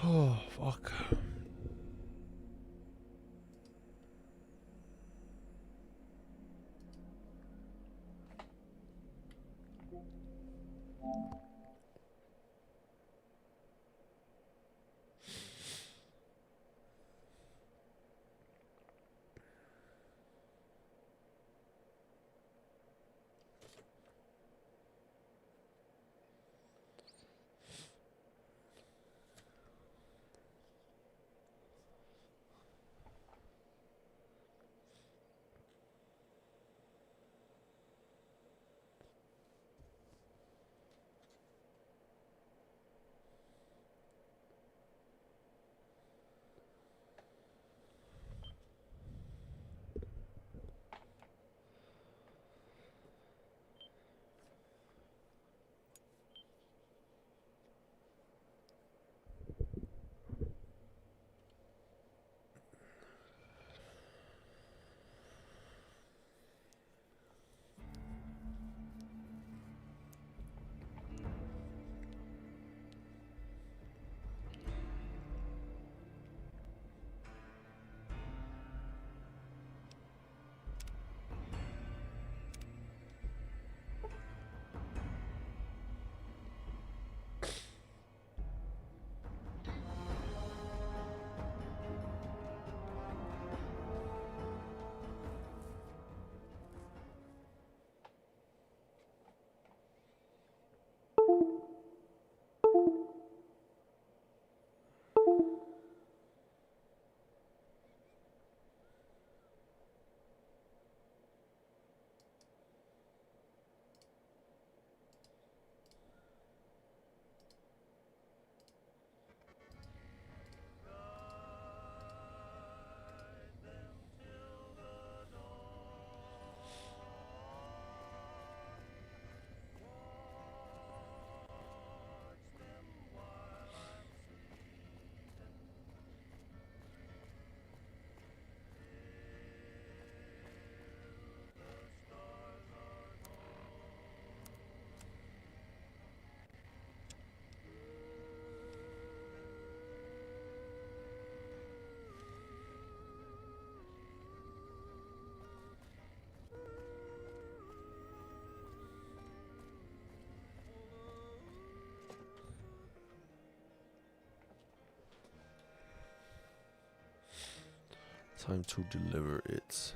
Oh, fuck. Time to deliver it.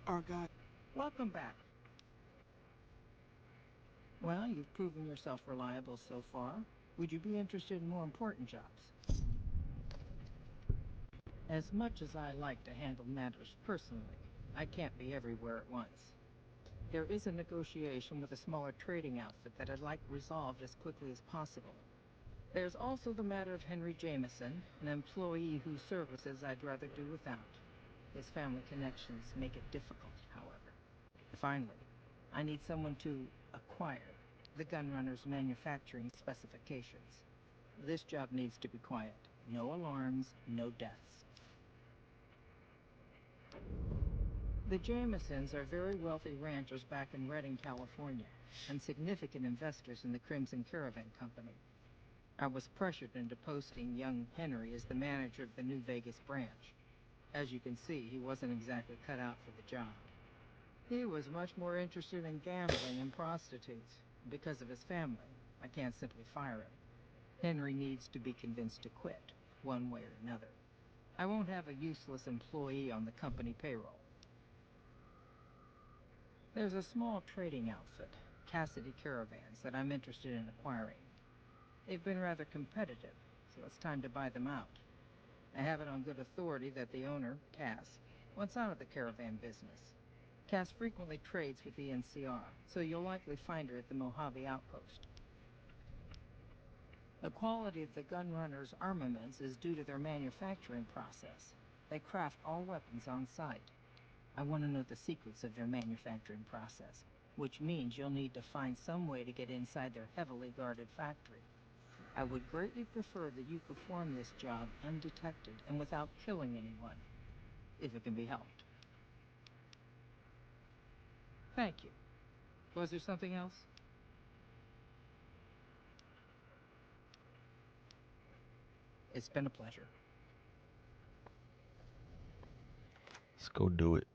Our guy. Welcome back. Well, you've proven yourself reliable so far. Would you be interested in more important jobs? As much as I like to handle matters personally, I can't be everywhere at once. There is a negotiation with a smaller trading outfit that I'd like resolved as quickly as possible. There's also the matter of Henry Jameson, an employee whose services I'd rather do without. His family connections make it difficult, however. Finally, I need someone to acquire the gunrunner's manufacturing specifications. This job needs to be quiet. No alarms, no deaths. The Jamesons are very wealthy ranchers back in Redding, California, and significant investors in the Crimson Caravan Company. I was pressured into posting young Henry as the manager of the New Vegas branch. As you can see, he wasn't exactly cut out for the job. He was much more interested in gambling and prostitutes. Because of his family, I can't simply fire him. Henry needs to be convinced to quit, one way or another. I won't have a useless employee on the company payroll. There's a small trading outfit, Cassidy Caravans, that I'm interested in acquiring. They've been rather competitive, so it's time to buy them out. I have it on good authority that the owner, Cass, wants out of the caravan business. Cass frequently trades with the NCR, so you'll likely find her at the Mojave outpost. The quality of the gunrunners' armaments is due to their manufacturing process. They craft all weapons on site. I want to know the secrets of their manufacturing process, which means you'll need to find some way to get inside their heavily guarded factory. I would greatly prefer that you perform this job undetected and without killing anyone, if it can be helped. Thank you. Was there something else? It's been a pleasure. Let's go do it.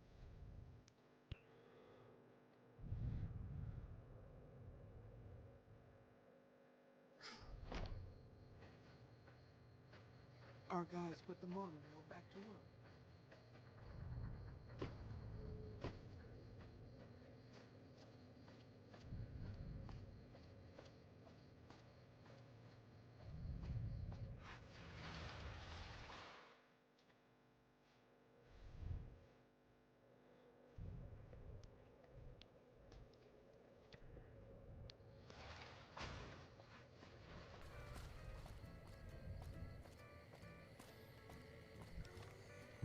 Our guys put them on and go back to work.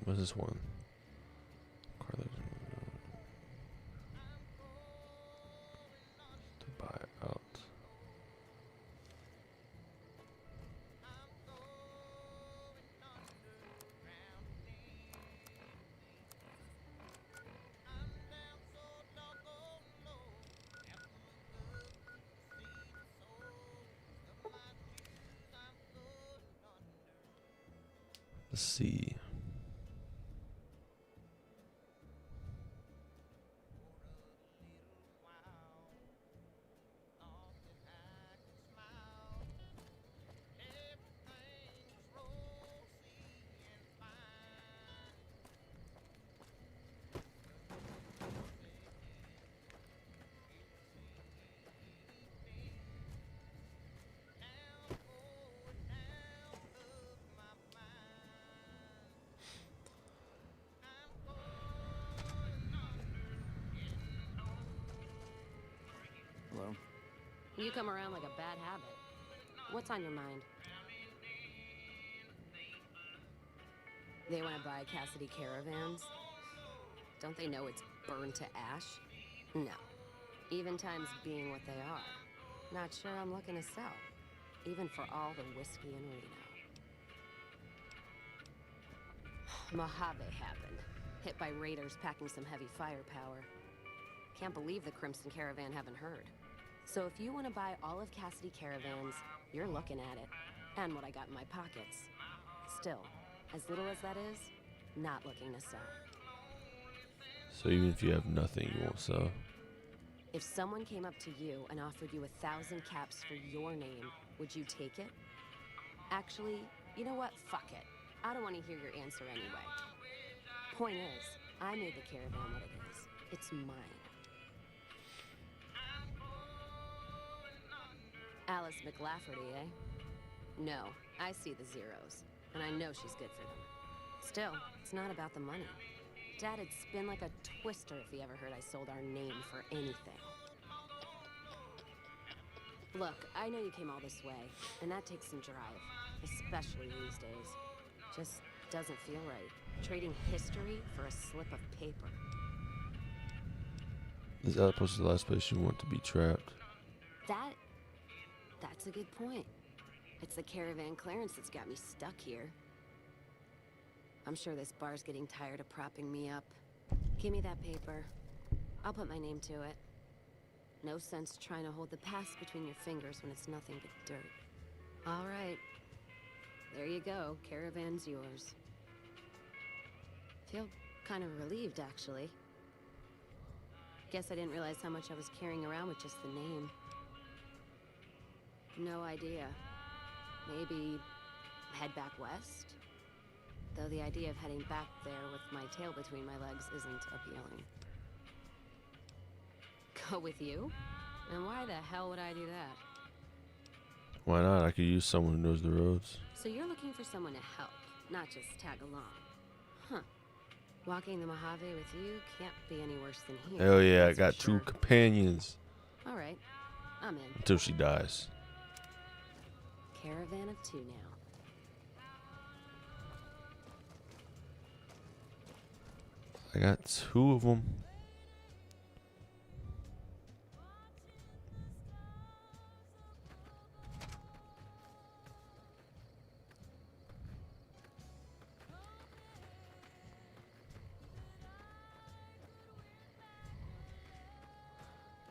What's this one? Carlos to buy out. Let's see. Hello? You come around like a bad habit. What's on your mind? They want to buy Cassidy Caravans? Don't they know it's burned to ash? No. Even times being what they are. Not sure I'm looking to sell. Even for all the whiskey in Reno. Mojave happened. Hit by raiders packing some heavy firepower. Can't believe the Crimson Caravan haven't heard. So if you want to buy all of Cassidy Caravans, you're looking at it. And what I got in my pockets. Still, as little as that is, not looking to sell. So even if you have nothing, you won't sell. If someone came up to you and offered you 1,000 caps for your name, would you take it? Actually, you know what? Fuck it. I don't want to hear your answer anyway. Point is, I made the Caravan what it is. It's mine. Alice McLafferty, eh? No, I see the zeros, and I know she's good for them. Still, it's not about the money. Dad'd spin like a twister if he ever heard I sold our name for anything. Look, I know you came all this way, and that takes some drive, especially these days. Just doesn't feel right. Trading history for a slip of paper. Is Outpost the last place you want to be trapped? That's a good point. It's the caravan clearance that's got me stuck here. I'm sure this bar's getting tired of propping me up. Give me that paper. I'll put my name to it. No sense trying to hold the past between your fingers when it's nothing but dirt. All right. There you go. Caravan's yours. Feel kind of relieved, actually. Guess I didn't realize how much I was carrying around with just the name. No idea. Maybe head back west? Though the idea of heading back there with my tail between my legs isn't appealing. Go with you? And why the hell would I do that? Why not? I could use someone who knows the roads. So you're looking for someone to help, not just tag along. Huh. Walking the Mojave with you can't be any worse than here. Hell yeah, I that's got for two sure. companions. Alright, I'm in. Until she dies. Caravan of 2 now. I got 2 of them.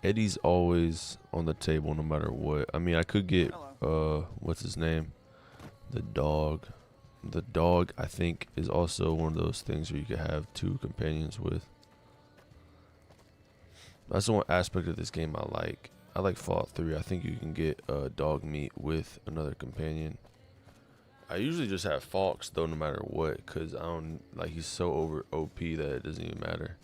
Eddie's always on the table no matter what. I mean, I could get, what's his name? The dog. The dog, I think, is also one of those things where you could have 2 companions with. That's the one aspect of this game I like. I like Fallout 3. I think you can get dog meat with another companion. I usually just have Fox, though, no matter what, because I don't, like, he's so over OP that it doesn't even matter.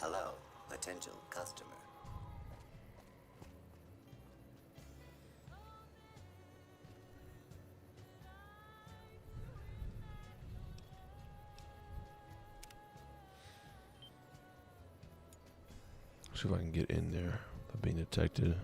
Hello, potential customer. See if I can get in there without being detected.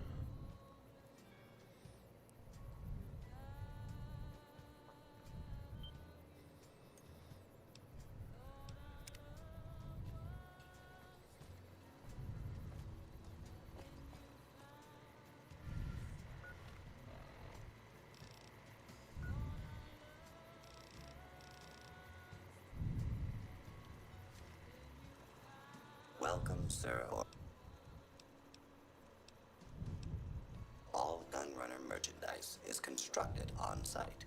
Welcome, sir. All Gunrunner merchandise is constructed on site.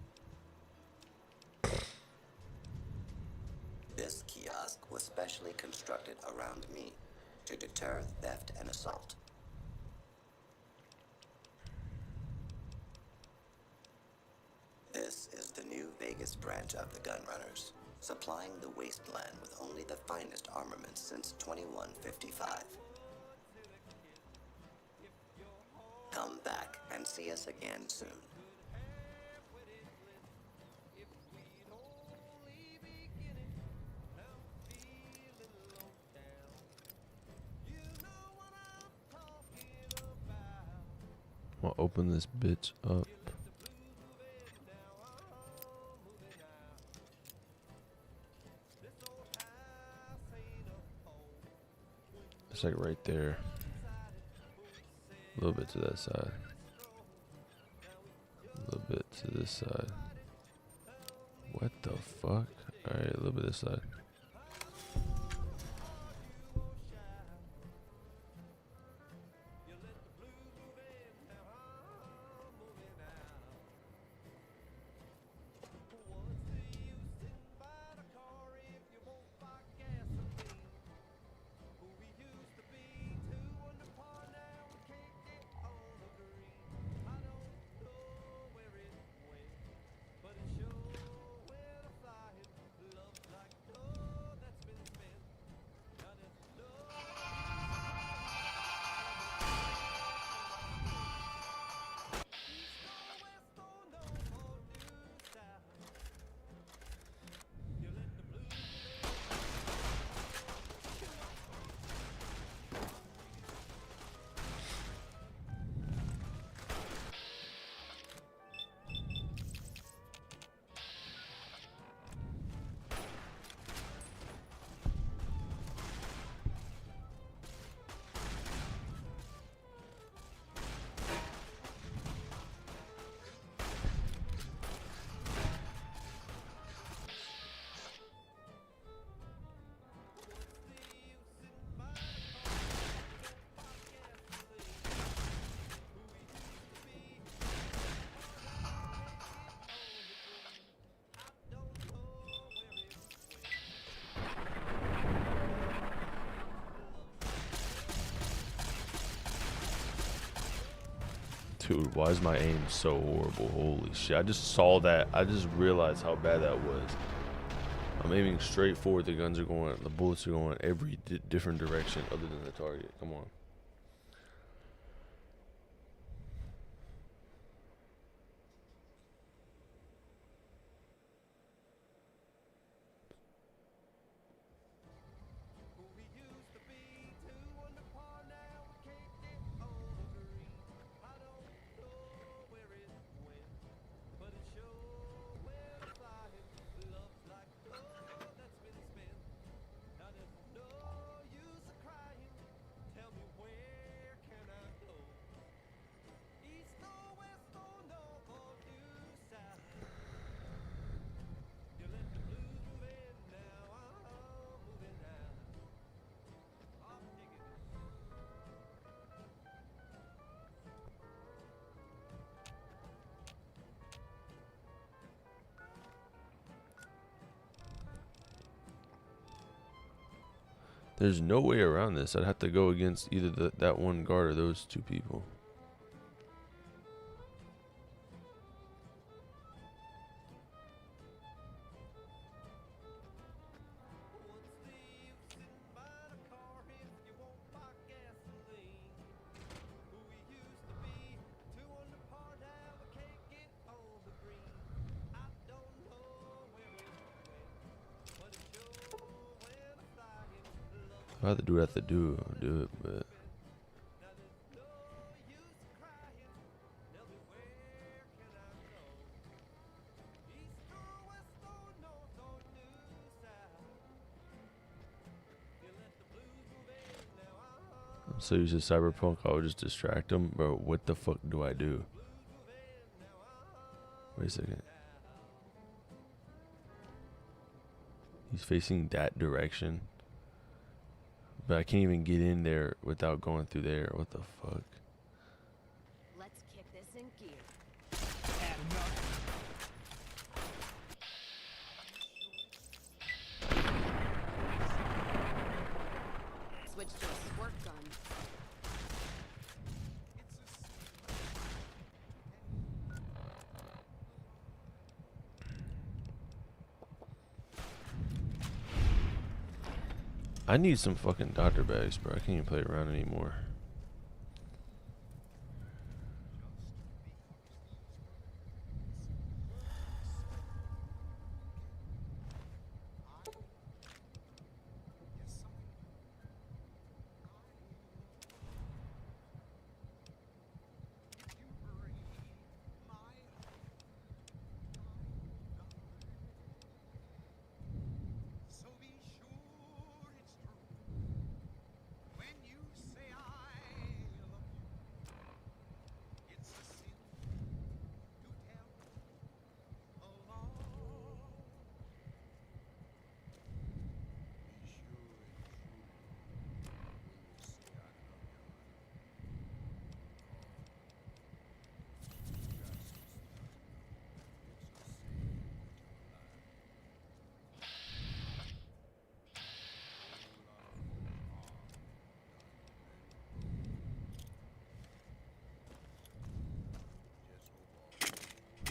This kiosk was specially constructed around me to deter theft and assault. This is the new Vegas branch of the Gunrunners. supplying the wasteland with only the finest armaments since 2155. Come back and see us again soon. I'm gonna open this bitch up. It's like right there. A little bit to that side. A little bit to this side. What the fuck? Alright, a little bit this side. Dude, why is my aim so horrible? Holy shit. I just saw that. I just realized how bad that was. I'm aiming straight forward. The guns are going, the bullets are going every different direction other than the target. Come on. There's no way around this. I'd have to go against either that one guard or those two people. If I have to do what I have to do, I'll do it, but I'm so used to Cyberpunk, I would just distract him, but what the fuck do I do? Wait a second. He's facing that direction. But I can't even get in there without going through there. What the fuck? Let's kick this in gear. Switch to a squirt gun. I need some fucking doctor bags, bro. I can't even play around anymore.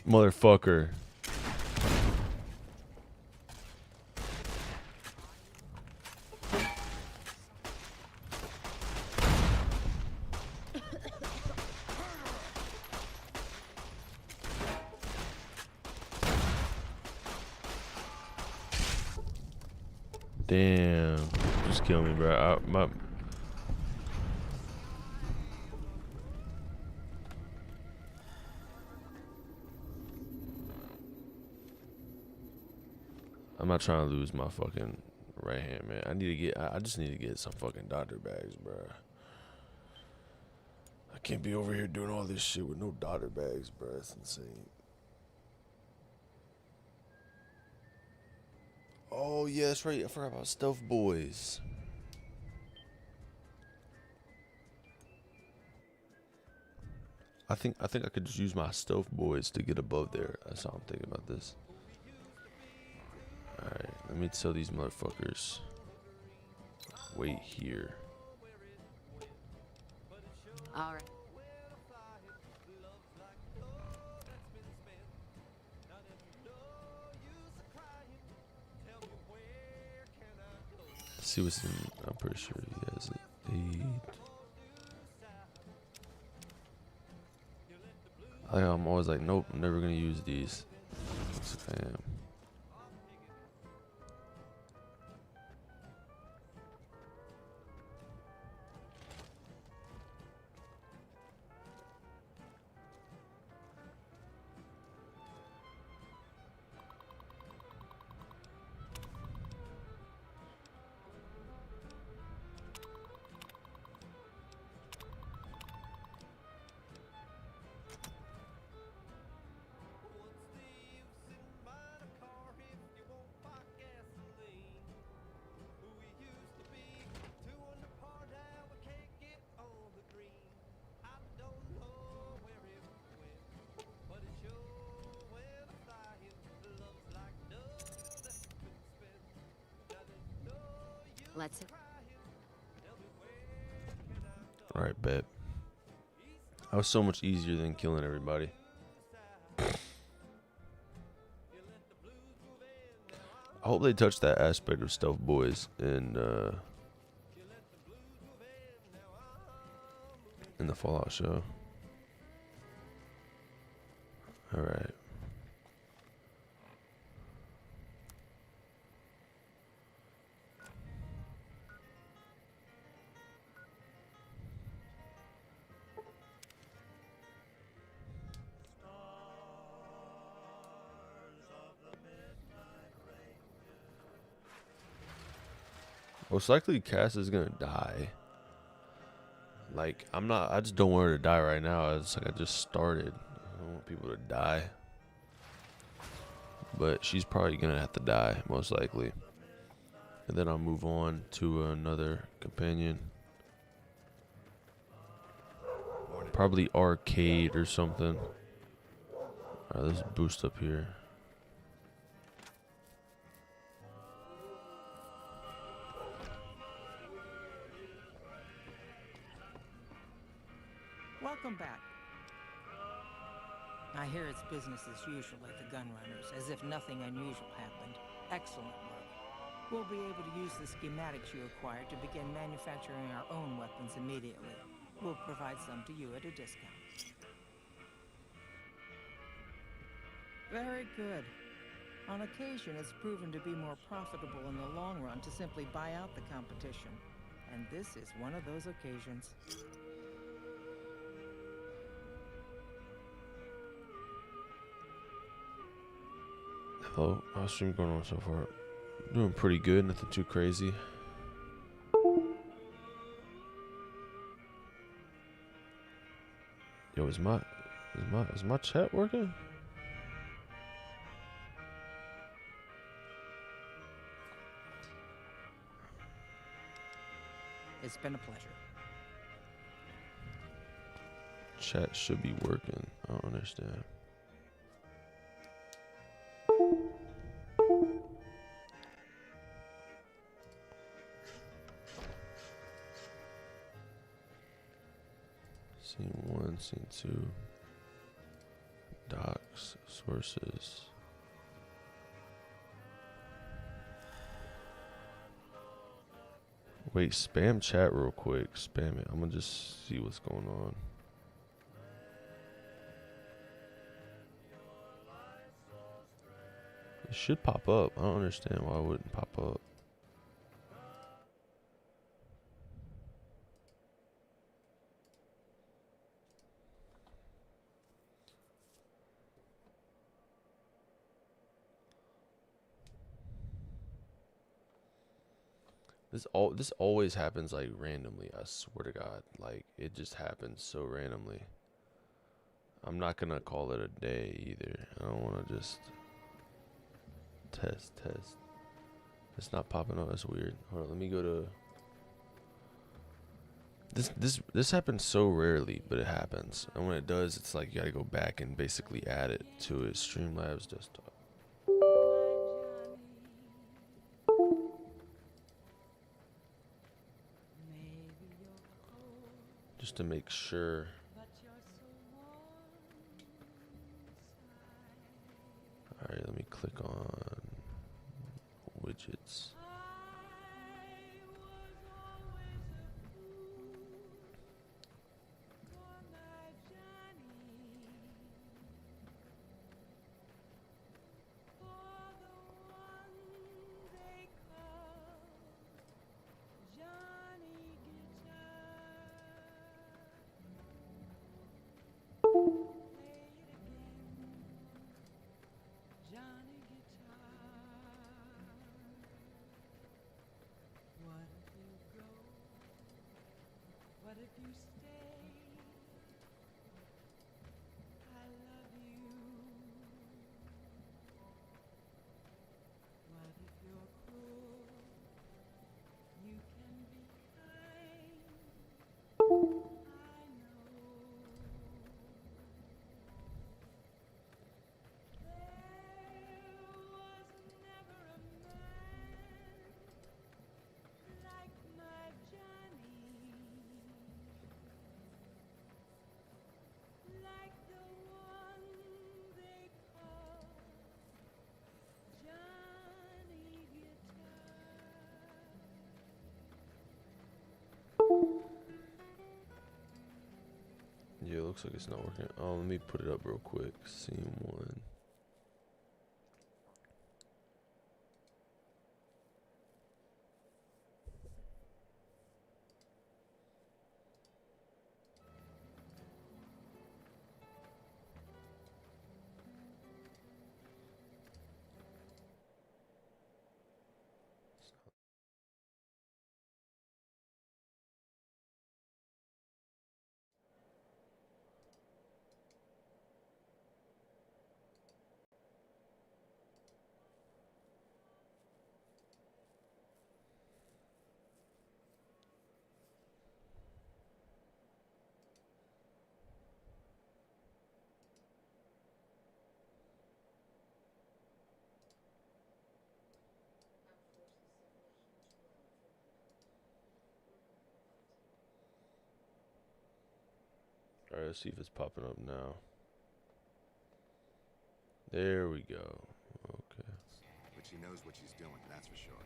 Motherfucker. Damn. Just kill me, bro. I'm not trying to lose my fucking right hand, man. I just need to get some fucking doctor bags, bro. I can't be over here doing all this shit with no doctor bags, bro. That's insane. Oh, yeah, that's right. I forgot about Stealth Boys. I think I could just use my Stealth Boys to get above there. That's how I'm thinking about this. Alright, let me tell these motherfuckers. Wait here. All right. Let's see what's in. I'm pretty sure he has it. I'm always like, nope, I'm never gonna use these. Looks like I am. Let's. Alright, bet. That was so much easier than killing everybody. I hope they touch that aspect of Stealth Boys in the Fallout show. Alright. Most likely Cass is gonna die. Like, I just don't want her to die right now. It's like I just started. I don't want people to die. But she's probably gonna have to die, most likely. And then I'll move on to another companion. Probably Arcade or something. Alright, let's boost up here. Welcome back. I hear it's business as usual at the Gunrunners, as if nothing unusual happened. Excellent work. We'll be able to use the schematics you acquired to begin manufacturing our own weapons immediately. We'll provide some to you at a discount. Very good. On occasion, it's proven to be more profitable in the long run to simply buy out the competition. And this is one of those occasions. Hello, how's stream going on so far? Doing pretty good, nothing too crazy. Yo, is my chat working? It's been a pleasure. Chat should be working. I don't understand. Scene 1, scene 2. Docs, sources. Wait, spam chat real quick. Spam it. I'm gonna just see what's going on. It should pop up. I don't understand why it wouldn't pop up. This always happens like randomly. I swear to God, like it just happens so randomly. I'm not gonna call it a day either. I don't want to just test. It's not popping up. That's weird. Hold on, let me go to this happens so rarely, but it happens. And when it does, it's like you gotta go back and basically add it to it. Streamlabs desktop. Just to make sure. Alright, let me click on widgets. Yeah, it looks like it's not working. Oh, let me put it up real quick. Scene 1. Alright, let's see if it's popping up now. There we go. Okay. But she knows what she's doing, that's for sure.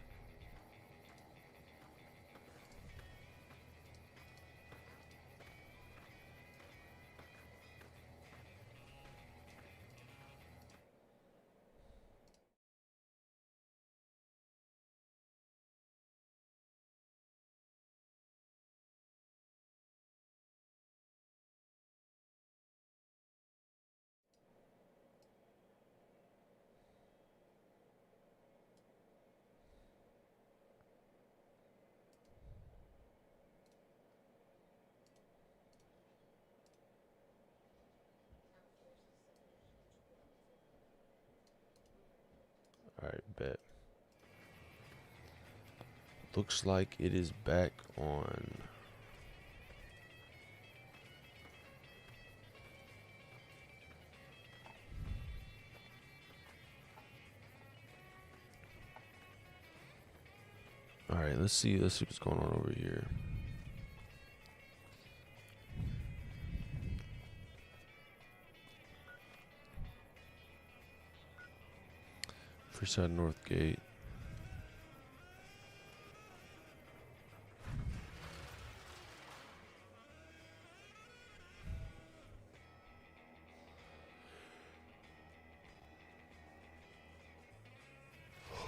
Alright, bet. Looks like it is back on. Alright, let's see what's going on over here. Freeside North Gate.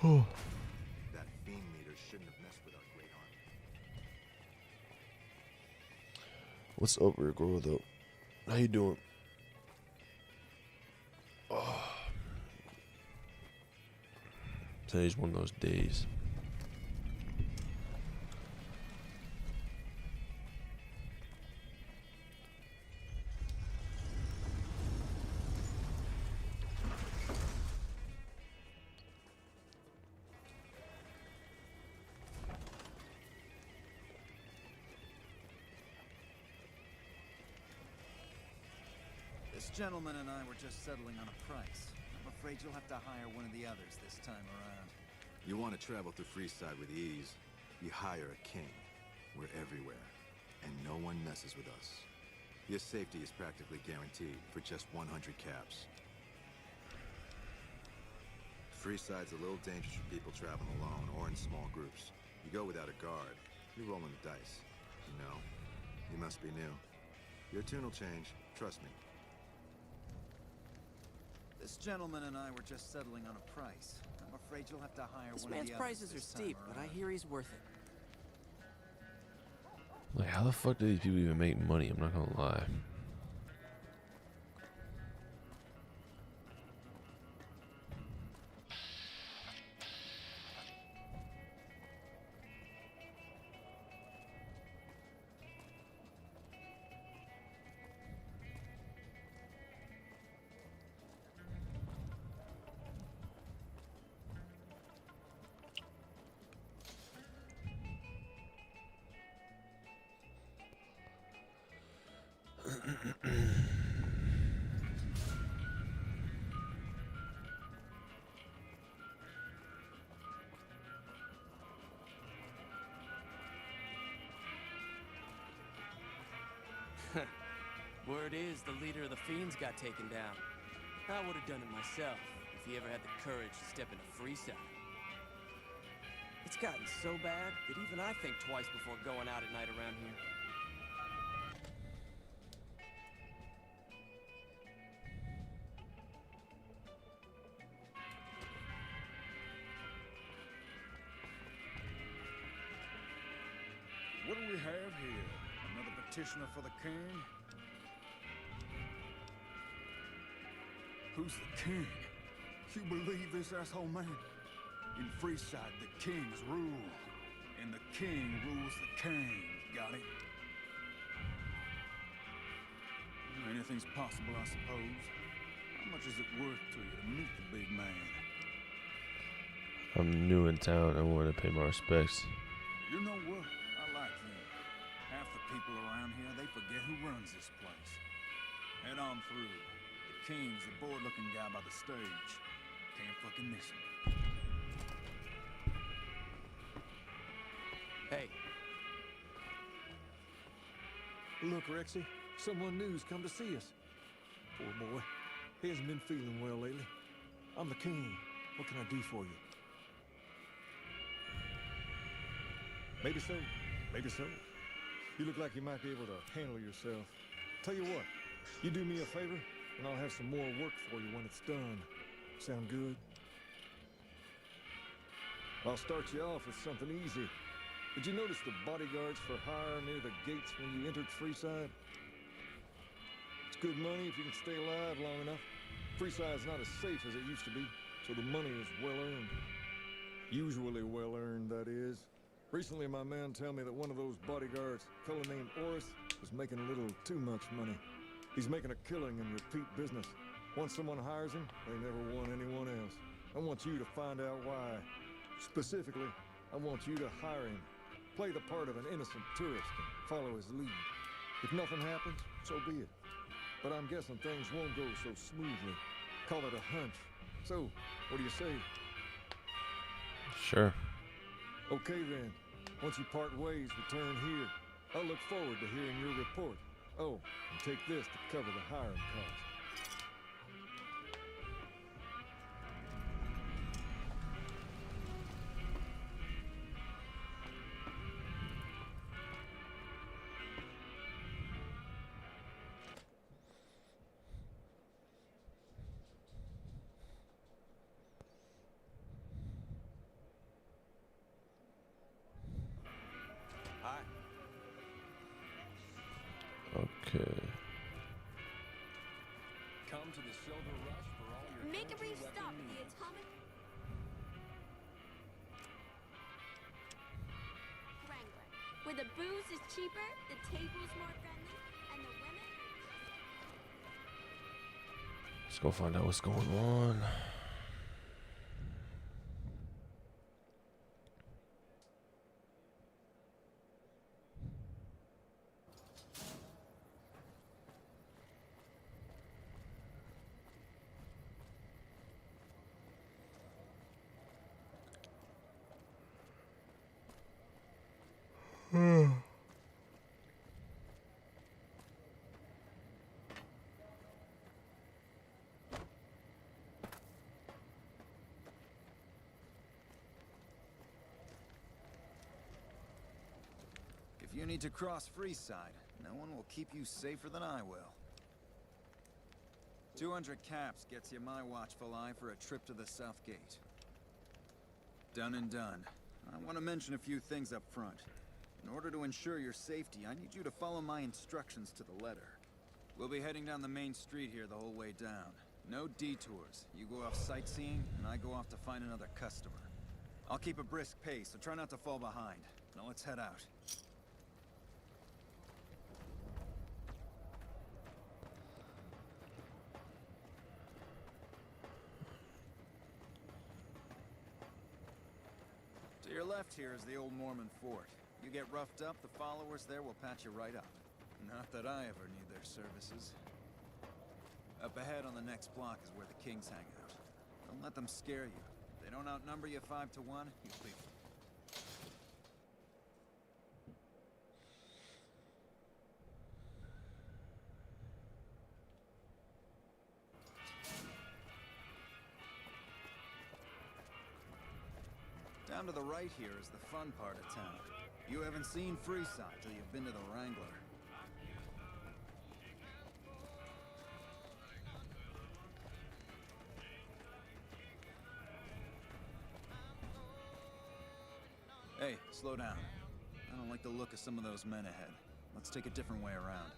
That fiend leader shouldn't have messed with our great army. What's up, Rick? What up? How you doing? Today's one of those days. This gentleman and I were just settling on a price. I'm afraid you'll have to hire one of the others this time around. You want to travel through Freeside with ease? You hire a king. We're everywhere, and no one messes with us. Your safety is practically guaranteed for just 100 caps. Freeside's a little dangerous for people traveling alone or in small groups. You go without a guard, you're rolling the dice. You know? You must be new. Your tune will change, trust me. This gentleman and I were just settling on a price. I'm afraid you'll have to hire This one of man's the others prices are this time steep, but I around. hear he's worth it. Like, how the fuck do these people even make money? I'm not gonna lie. Word is, the leader of the Fiends got taken down. I would have done it myself, if he ever had the courage to step into Freeside. It's gotten so bad that even I think twice before going out at night around here. What do we have here? Another petitioner for the king? Who's the king? You believe this asshole man? In Freeside, the kings rule. And the king rules the king. Got it? Anything's possible, I suppose. How much is it worth to you to meet the big man? I'm new in town. I want to pay my respects. You know what? I like you. Half the people around here, they forget who runs this place. Head on through. The king's the bored-looking guy by the stage. Can't fucking miss him. Hey, Look, Rexy, someone new's come to see us. Poor boy. He hasn't been feeling well lately. I'm the king. What can I do for you? Maybe so. Maybe so. You look like you might be able to handle yourself. Tell you what, you do me a favor, and I'll have some more work for you when it's done. Sound good? I'll start you off with something easy. Did you notice the bodyguards for hire near the gates when you entered Freeside? It's good money if you can stay alive long enough. Freeside's not as safe as it used to be, so the money is well earned. Usually well earned, that is. Recently, my man tell me that one of those bodyguards, a fellow named Oris, was making a little too much money. He's making a killing in repeat business. Once someone hires him, they never want anyone else. I want you to find out why. Specifically, I want you to hire him. Play the part of an innocent tourist and follow his lead. If nothing happens, so be it. But I'm guessing things won't go so smoothly. Call it a hunch. So, what do you say? Sure. Okay then. Once you part ways, return here. I'll look forward to hearing your report. Oh, and take this to cover the hiring cost. Hi. Okay. Come to the Silver Rush for all your Make a country brief weapon stop at the needs. atomic Wrangler, where the booze is cheaper, the table's more friendly, and the women. Let's go find out what's going on. If you need to cross Freeside, no one will keep you safer than I will. 200 caps gets you my watchful eye for a trip to the South Gate. Done and done. I want to mention a few things up front. In order to ensure your safety, I need you to follow my instructions to the letter. We'll be heading down the main street here the whole way down. No detours. You go off sightseeing, and I go off to find another customer. I'll keep a brisk pace, so try not to fall behind. Now let's head out. To your left here is the old Mormon fort. You get roughed up, the followers there will patch you right up. Not that I ever need their services. Up ahead on the next block is where the kings hang out. Don't let them scare you. If they don't outnumber you 5 to 1, you'll be... Down to the right here is the fun part of town. You haven't seen Freeside till you've been to the Wrangler. Hey, slow down. I don't like the look of some of those men ahead. Let's take a different way around.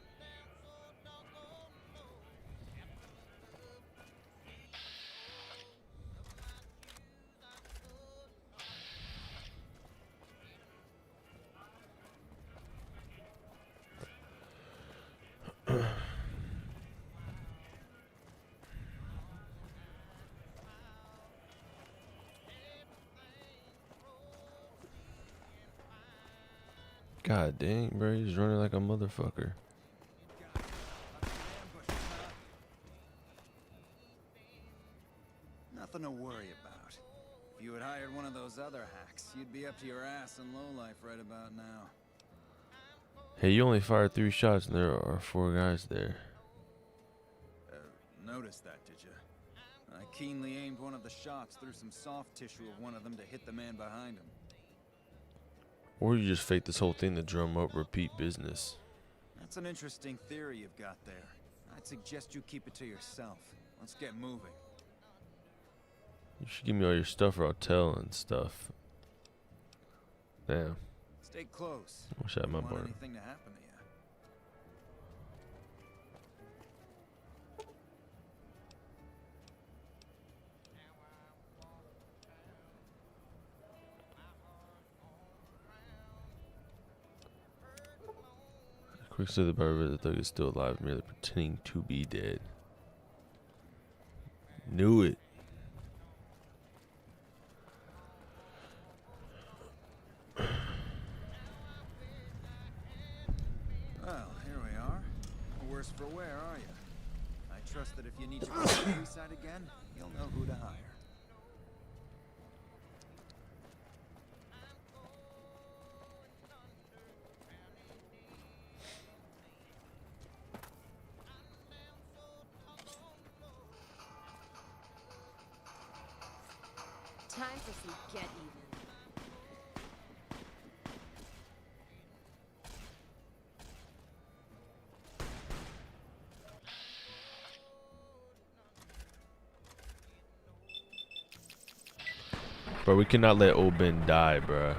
God dang, bro, he's running like a motherfucker. Nothing to worry about. If you had hired one of those other hacks, you'd be up to your ass in lowlife right about now. Hey, you only fired 3 shots and there are 4 guys there. Noticed that, did you? I keenly aimed one of the shots through some soft tissue of one of them to hit the man behind him. Or you just fake this whole thing to drum up repeat business. That's an interesting theory you've got there. I'd suggest you keep it to yourself. Let's get moving. You should give me all your stuff or I'll tell and stuff. Damn. Stay close. I wish I had my Don't want bar. anything to happen to you. Quick said the barber, the thug is still alive, merely pretending to be dead. Knew it. worse for wear, are you? I trust that if you need to go to Freeside again, you'll know who to hire. Time for some get even. Bro, we cannot let old Ben die, bruh.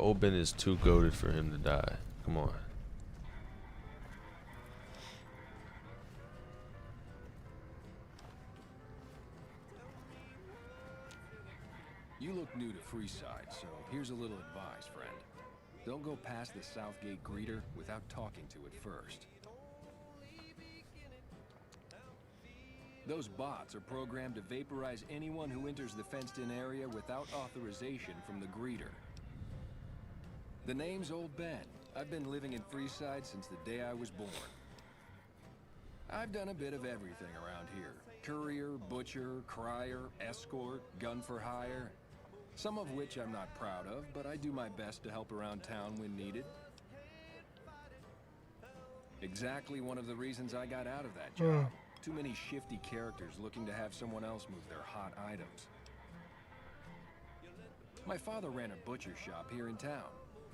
Old Ben is too goated for him to die. Come on. You look new to Freeside, so here's a little advice, friend. Don't go past the Southgate greeter without talking to it first. Those bots are programmed to vaporize anyone who enters the fenced-in area without authorization from the greeter. The name's Old Ben. I've been living in Freeside since the day I was born. I've done a bit of everything around here. Courier, butcher, crier, escort, gun for hire. Some of which I'm not proud of, but I do my best to help around town when needed. Exactly one of the reasons I got out of that job. Too many shifty characters looking to have someone else move their hot items. My father ran a butcher shop here in town,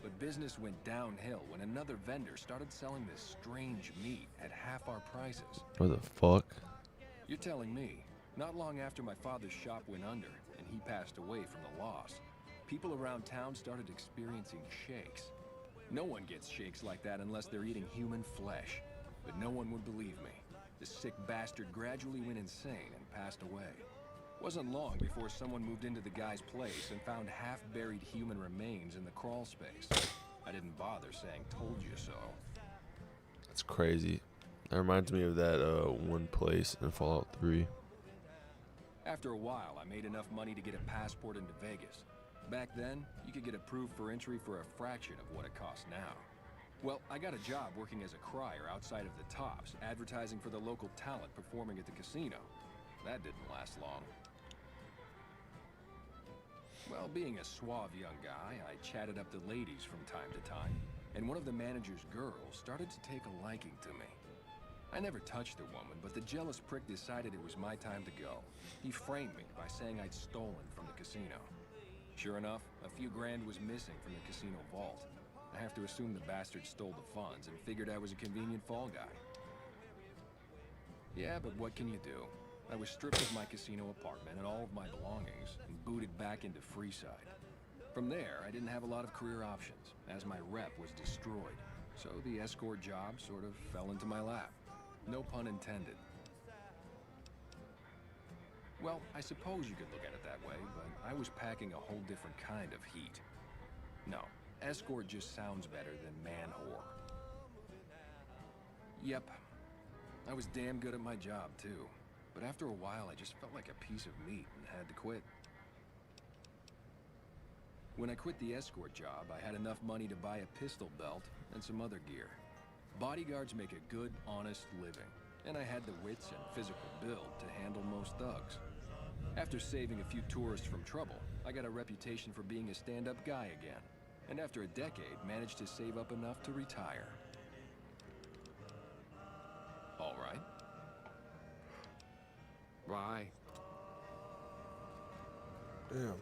but business went downhill when another vendor started selling this strange meat at half our prices. What the fuck? You're telling me, not long after my father's shop went under and he passed away from the loss, people around town started experiencing shakes. No one gets shakes like that unless they're eating human flesh, but no one would believe me. The sick bastard gradually went insane and passed away. Wasn't long before someone moved into the guy's place and found half-buried human remains in the crawl space. I didn't bother saying told you so. That's crazy. That reminds me of that one place in Fallout 3. After a while, I made enough money to get a passport into Vegas. Back then, you could get approved for entry for a fraction of what it costs now. Well, I got a job working as a crier outside of the Tops, advertising for the local talent performing at the casino. That didn't last long. Well, being a suave young guy, I chatted up the ladies from time to time, and one of the manager's girls started to take a liking to me. I never touched the woman, but the jealous prick decided it was my time to go. He framed me by saying I'd stolen from the casino. Sure enough, a few grand was missing from the casino vault. I have to assume the bastard stole the funds and figured I was a convenient fall guy. Yeah, but what can you do? I was stripped of my casino apartment and all of my belongings and booted back into Freeside. From there, I didn't have a lot of career options, as my rep was destroyed. So the escort job sort of fell into my lap. No pun intended. Well, I suppose you could look at it that way, but I was packing a whole different kind of heat. No, escort just sounds better than man-whore. Yep, I was damn good at my job, too. But after a while, I just felt like a piece of meat and had to quit. When I quit the escort job, I had enough money to buy a pistol belt and some other gear. Bodyguards make a good, honest living, and I had the wits and physical build to handle most thugs. After saving a few tourists from trouble, I got a reputation for being a stand-up guy again, and after a decade, managed to save up enough to retire. All right. Bye. Damn.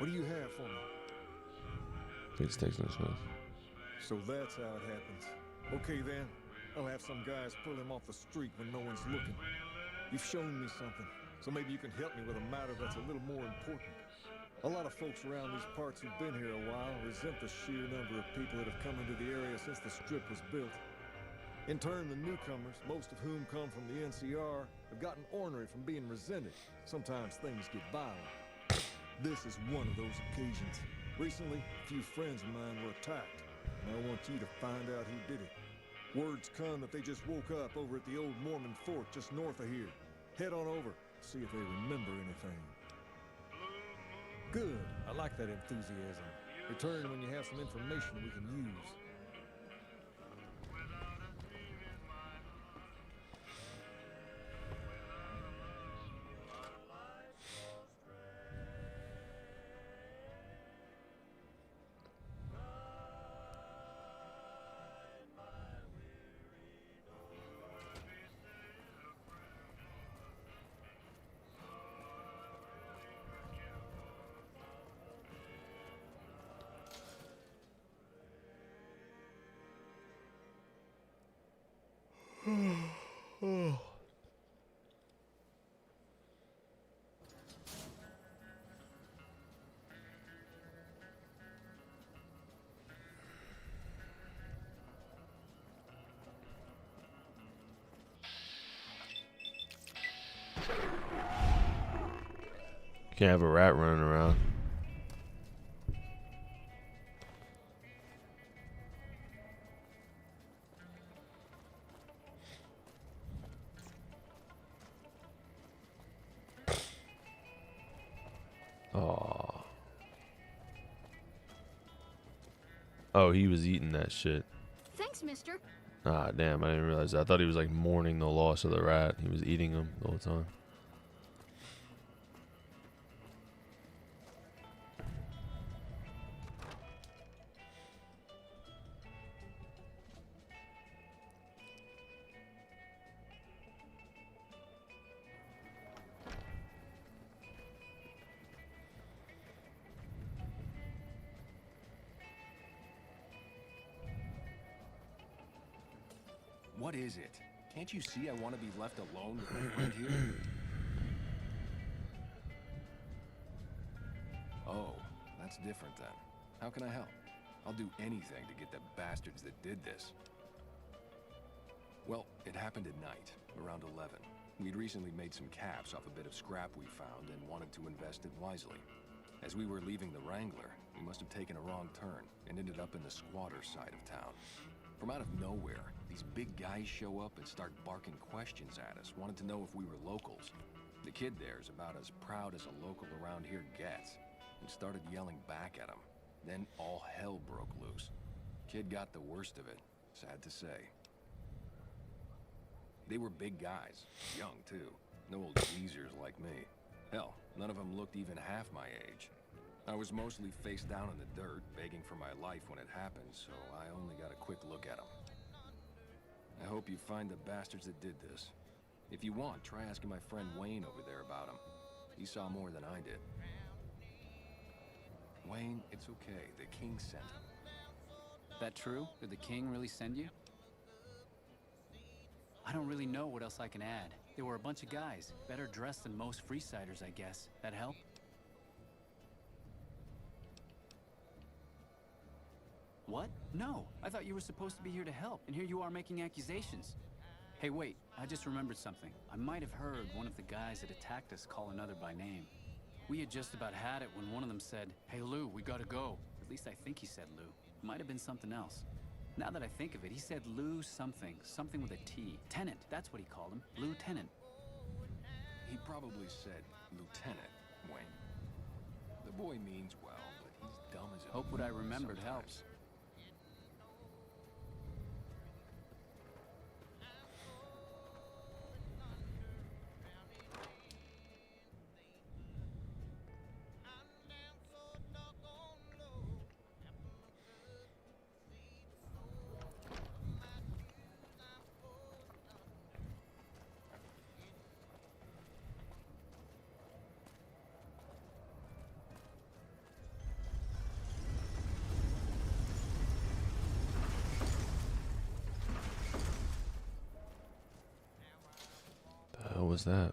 What do you have for me? Big stakes in this one. So that's how it happens. Okay then, I'll have some guys pull him off the street when no one's looking. You've shown me something, so maybe you can help me with a matter that's a little more important. A lot of folks around these parts who've been here a while resent the sheer number of people that have come into the area since the strip was built. In turn, the newcomers, most of whom come from the NCR, have gotten ornery from being resented. Sometimes things get violent. This is one of those occasions. Recently, a few friends of mine were attacked, and I want you to find out who did it. Word's come that they just woke up over at the old Mormon fort just north of here. Head on over, see if they remember anything. Good. I like that enthusiasm. Return when you have some information we can use. Can't have a rat running around. Aw. Oh, he was eating that shit. Thanks, mister. Ah, damn, I didn't realize that. I thought he was like mourning the loss of the rat. He was eating him the whole time. What is it? Can't you see I want to be left alone with my friend here? Oh, that's different then. How can I help? I'll do anything to get the bastards that did this. Well, it happened at night, around 11. We'd recently made some caps off a bit of scrap we found and wanted to invest it wisely. As we were leaving the Wrangler, we must have taken a wrong turn and ended up in the squatter side of town. From out of nowhere, these big guys show up and start barking questions at us, wanted to know if we were locals. The kid there is about as proud as a local around here gets, and started yelling back at him. Then all hell broke loose. Kid got the worst of it, sad to say. They were big guys, young too, no old geezers like me. Hell, none of them looked even half my age. I was mostly face down in the dirt, begging for my life when it happened, so I only got a quick look at them. I hope you find the bastards that did this. If you want, try asking my friend Wayne over there about him. He saw more than I did. Wayne, it's okay. The king sent him. That true? Did the king really send you? I don't really know what else I can add. They were a bunch of guys, better dressed than most Freesiders, I guess. That help? What? No, I thought you were supposed to be here to help, and here you are making accusations. Hey, wait, I just remembered something. I might have heard one of the guys that attacked us call another by name. We had just about had it when one of them said, "Hey Lou, we gotta go." At least I think he said Lou. Might have been something else. Now that I think of it, he said Lou something. Something with a T. Tenant, that's what he called him. Lieutenant. He probably said Lieutenant, Wayne. The boy means well, but he's dumb as a... Hope what I remembered helps. was that?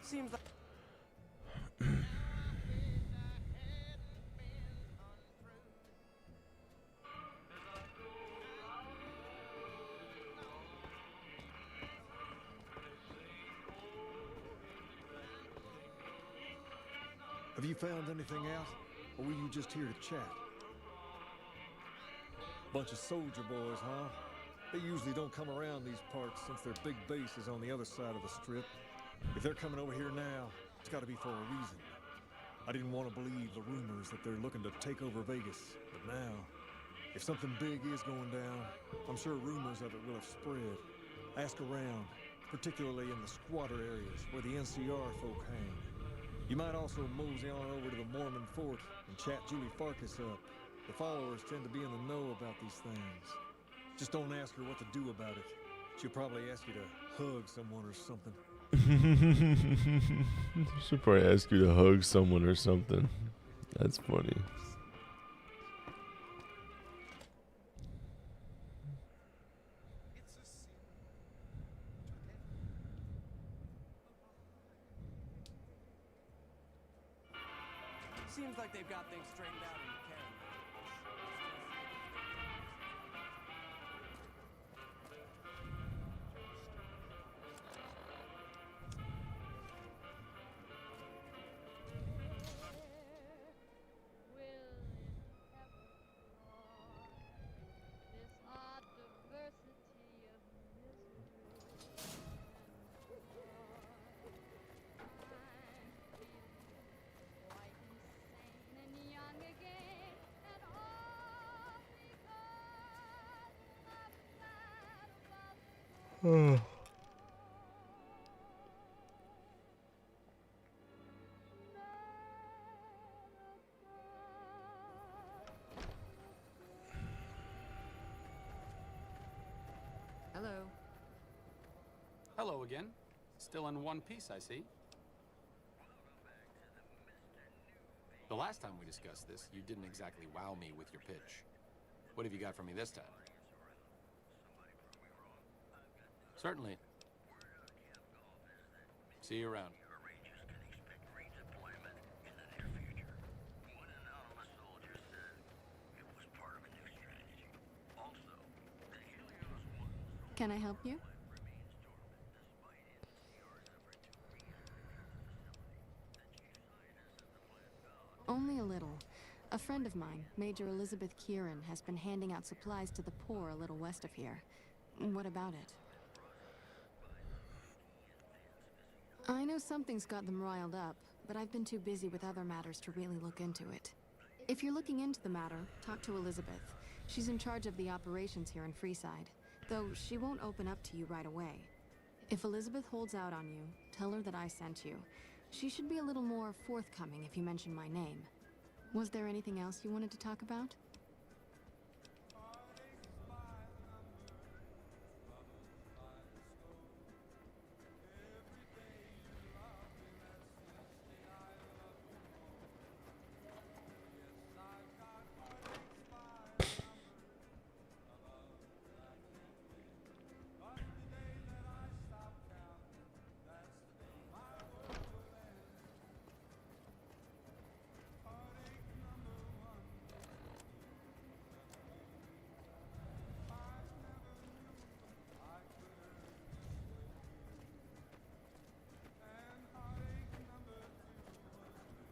Seems like Have you found anything out? Or were you just here to chat? Bunch of soldier boys, huh? They usually don't come around these parts since their big base is on the other side of the strip. If they're coming over here now, it's gotta be for a reason. I didn't want to believe the rumors that they're looking to take over Vegas, but now, if something big is going down, I'm sure rumors of it will have spread. Ask around, particularly in the squatter areas where the NCR folk hang. You might also mosey on over to the Mormon fort and chat Julie Farkas up. The followers tend to be in the know about these things. Just don't ask her what to do about it. She'll probably ask you to hug someone or something. She'll probably ask you to hug someone or something. That's funny. seems like they've got things straightened out in the caravan. Hello. Hello again. Still in one piece, I see. The last time we discussed this, you didn't exactly wow me with your pitch. What have you got for me this time? Certainly. See you around. Can I help you? Only a little. A friend of mine, Major Elizabeth Kieran, has been handing out supplies to the poor a little west of here. What about it? I know something's got them riled up, but I've been too busy with other matters to really look into it. If you're looking into the matter, talk to Elizabeth. She's in charge of the operations here in Freeside, though she won't open up to you right away. If Elizabeth holds out on you, tell her that I sent you. She should be a little more forthcoming if you mention my name. Was there anything else you wanted to talk about?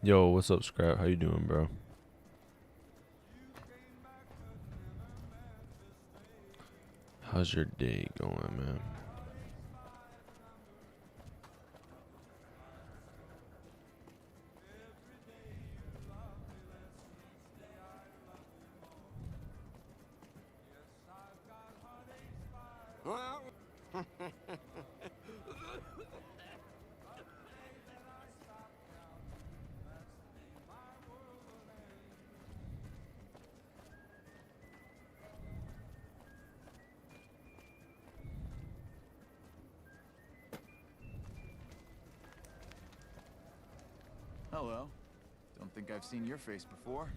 Yo, what's up, Scrap? How you doing, bro? How's your day going, man? Hello. Don't think I've seen your face before.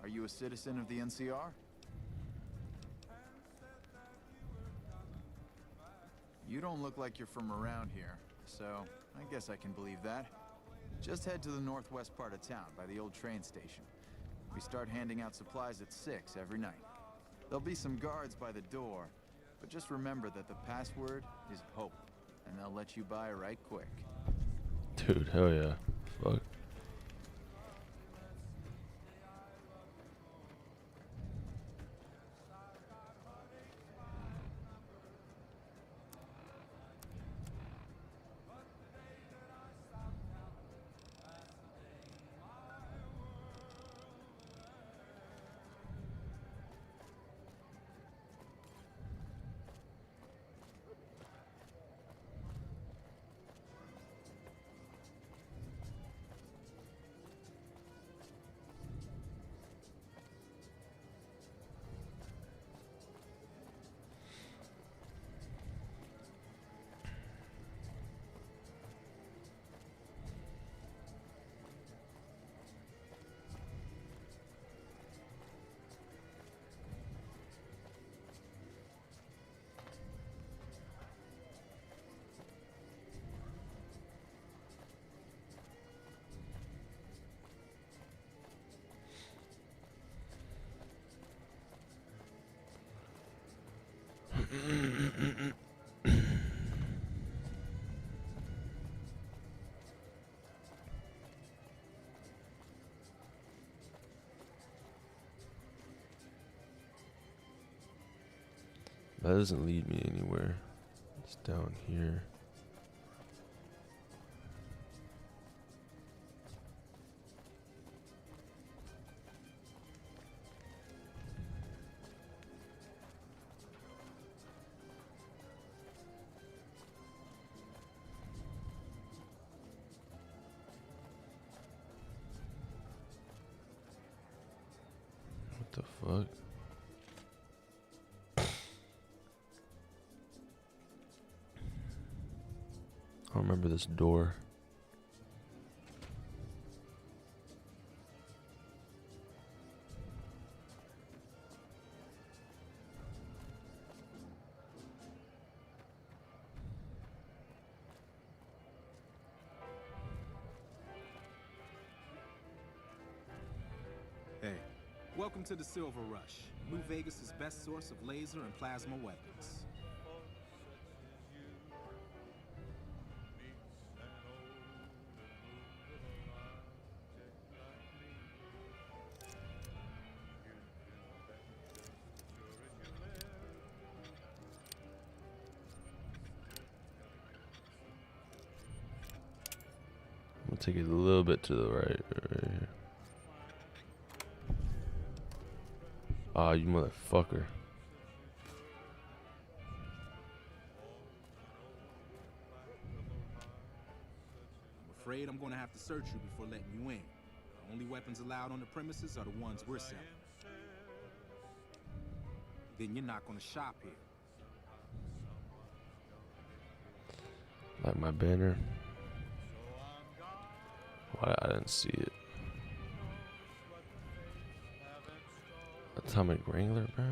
Are you a citizen of the NCR? You don't look like you're from around here, so I guess I can believe that. Just head to the northwest part of town, by the old train station. We start handing out supplies at 6 every night. There'll be some guards by the door, but just remember that the password is HOPE, and they'll let you by right quick. Dude, hell yeah. Fuck. That doesn't lead me anywhere. It's down here. What the fuck? I don't remember this door. Hey, welcome to the Silver Rush, New Vegas' best source of laser and plasma weapons. We'll take it a little bit to the right here. Ah, you motherfucker. I'm afraid I'm gonna have to search you before letting you in. The only weapons allowed on the premises are the ones we're selling. Then you're not gonna shop here. Like my banner. Why I didn't see it. Atomic Wrangler, bro.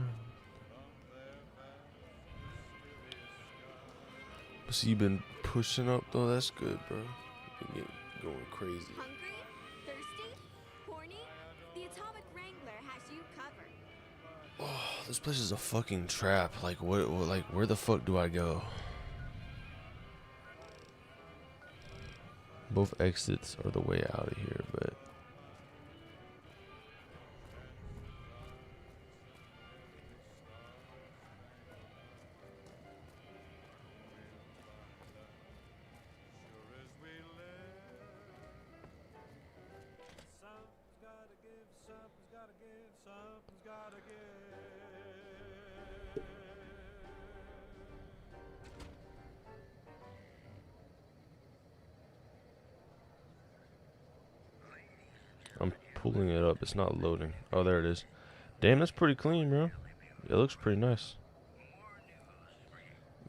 So you been pushing up though. That's good, bro. You been going crazy. Hungry? Thirsty? Horny? The Atomic Wrangler has you covered. Oh, this place is a fucking trap. Like what? Like where the fuck do I go? Both exits are the way out of here, but. I'm pulling it up. It's not loading. Oh, there it is. Damn, that's pretty clean, bro. It looks pretty nice.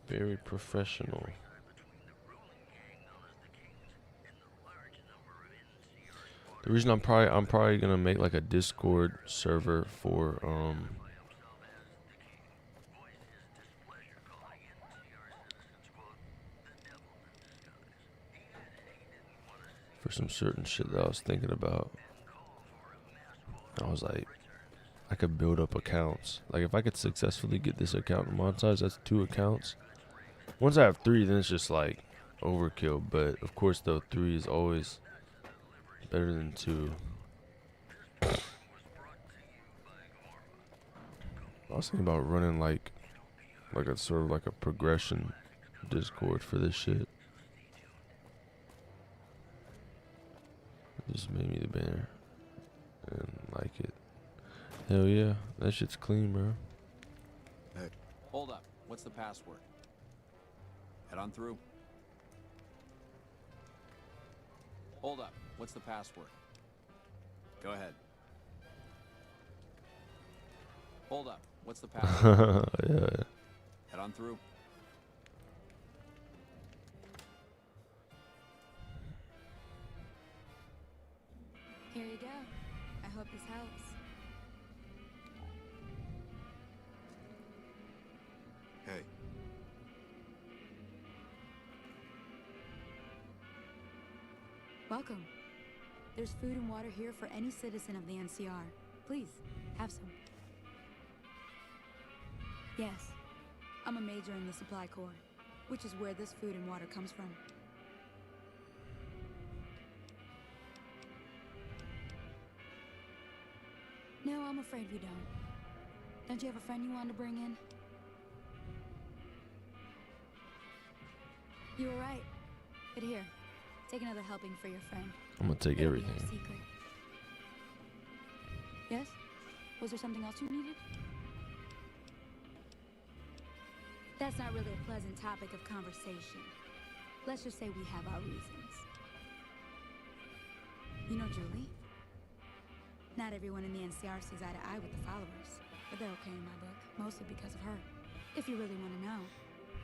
Very professional. The reason I'm probably gonna make like a Discord server for some certain shit that I was thinking about. I was like, I could build up accounts. Like if I could successfully get this account monetized, that's 2 accounts. Once I have 3, then it's just like overkill. But of course, though, 3 is always better than 2. I was thinking about running like a sort of like a progression Discord for this shit. Just made me the banner and like it. Hell yeah, that shit's clean, bro. Hey. Hold up. What's the password? Head on through. Hold up. What's the password? Go ahead. Hold up. What's the password? Yeah. Head on through. Here you go. I hope this helps. Hey. Welcome. There's food and water here for any citizen of the NCR. Please, have some. Yes, I'm a major in the Supply Corps, which is where this food and water comes from. No, I'm afraid we don't. Don't you have a friend you wanted to bring in? You were right. But here, take another helping for your friend. I'm gonna take It'll be our everything. secret. Yes? Was there something else you needed? That's not really a pleasant topic of conversation. Let's just say we have our reasons. You know Julie? Not everyone in the NCR sees eye to eye with the followers, but they're okay in my book, mostly because of her. If you really want to know,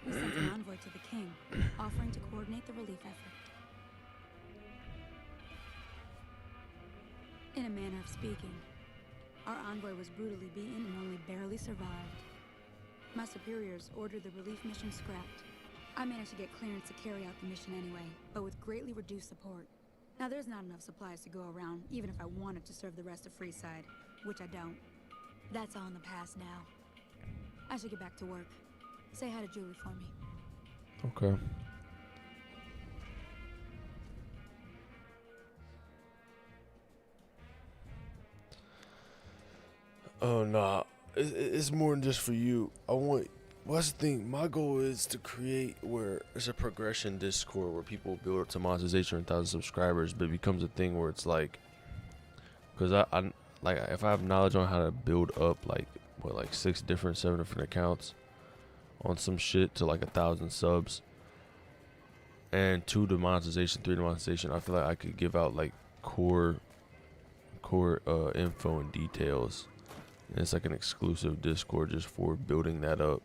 we sent an envoy to the king, offering to coordinate the relief effort. In a manner of speaking, our envoy was brutally beaten and only barely survived. My superiors ordered the relief mission scrapped. I managed to get clearance to carry out the mission anyway, but with greatly reduced support. Now there's not enough supplies to go around, even if I wanted to serve the rest of Freeside, which I don't. That's all in the past now. I should get back to work. Say hi to Julie for me. Okay. Oh nah, it's more than just for you. Well, that's the thing. My goal is to create where it's a progression Discord where people build up to monetization and 1,000 subscribers, but it becomes a thing where it's like, because I like if I have knowledge on how to build up like 7 different accounts on some shit to like 1,000 subs and 2 to monetization, 3 to monetization, I feel like I could give out like core info and details. And it's like an exclusive Discord just for building that up.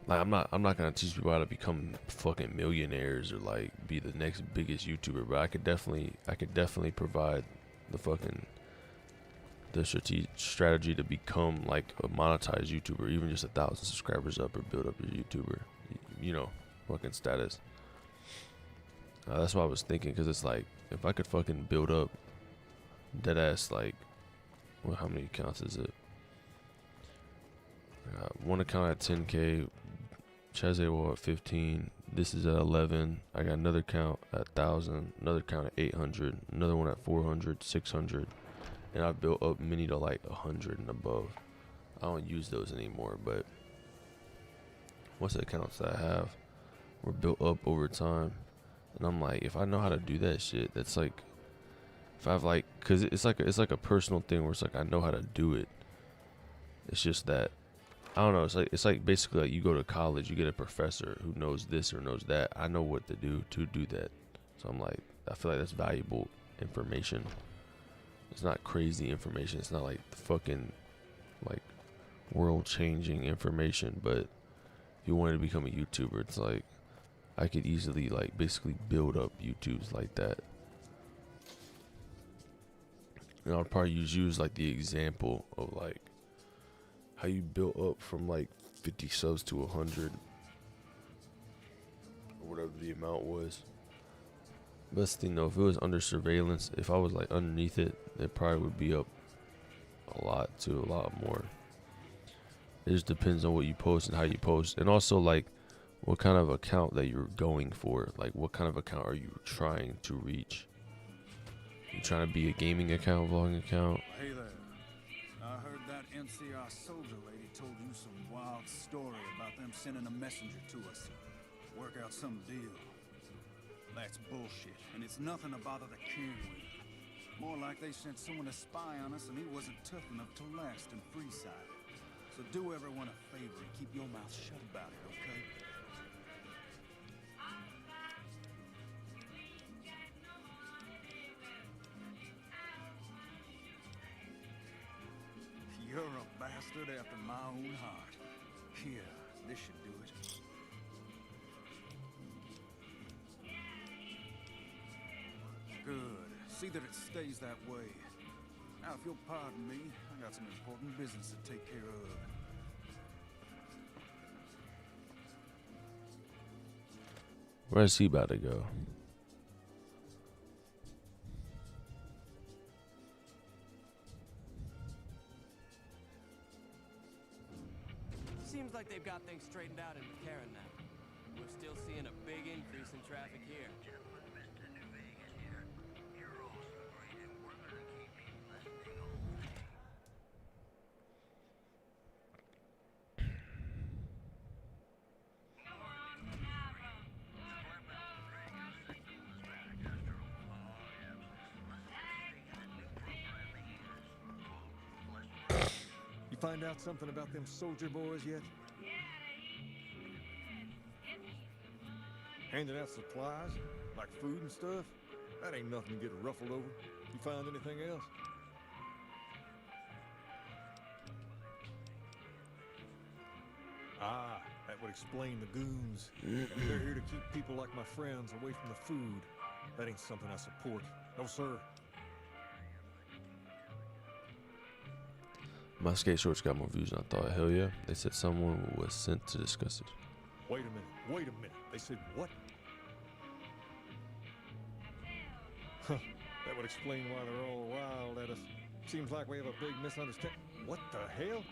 Like I'm not gonna teach people how to become fucking millionaires or like be the next biggest YouTuber, but I could definitely provide the strategy to become like a monetized YouTuber, even just 1,000 subscribers up or build up your YouTuber, fucking status. That's what I was thinking, because it's like if I could fucking build up dead ass like. Well, how many accounts is it? I got one account at 10K, Chazawol at 15. This is at 11. I got another account at 1,000, another account at 800, another one at 400, 600, and I've built up many to like 100 and above. I don't use those anymore, but most of the accounts that I have were built up over time, and I'm like, if I know how to do that shit, that's like. If I've like, cause it's like a personal thing where it's like I know how to do it. It's just that I don't know. It's like basically like you go to college, you get a professor who knows this or knows that. I know what to do that. So I'm like, I feel like that's valuable information. It's not crazy information. It's not like fucking like world changing information. But if you wanted to become a YouTuber, it's like I could easily like basically build up YouTubes like that. And I'll probably use like the example of like how you built up from like 50 subs to 100 or whatever the amount was. Best thing though, if it was under surveillance, if I was like underneath it, it probably would be up a lot more. It just depends on what you post and how you post, and also like what kind of account that you're going for. Like what kind of account are you trying to reach? You trying to be a gaming account, vlogging account? Hey there. I heard that NCR soldier lady told you some wild story about them sending a messenger to us to work out some deal. That's bullshit, and it's nothing to bother the king with. More like they sent someone to spy on us and he wasn't tough enough to last in Freeside. So do everyone a favor and keep your mouth shut about it, okay? You're a bastard after my own heart. Here, this should do it. Good. See that it stays that way. Now, if you'll pardon me, I got some important business to take care of. Where's he about to go? Seems like they've got things straightened out in McCarran now. We're still seeing a big increase in traffic here. You find out something about them soldier boys yet? Handing out supplies? Like food and stuff? That ain't nothing to get ruffled over. You find anything else? Ah, that would explain the goons. They're here to keep people like my friends away from the food. That ain't something I support. No, sir. My skate shorts got more views than I thought. Hell yeah. They said someone was sent to discuss it. Wait a minute. They said what? Huh. That would explain why they're all wild at us. Seems like we have a big misunderstanding. What the hell?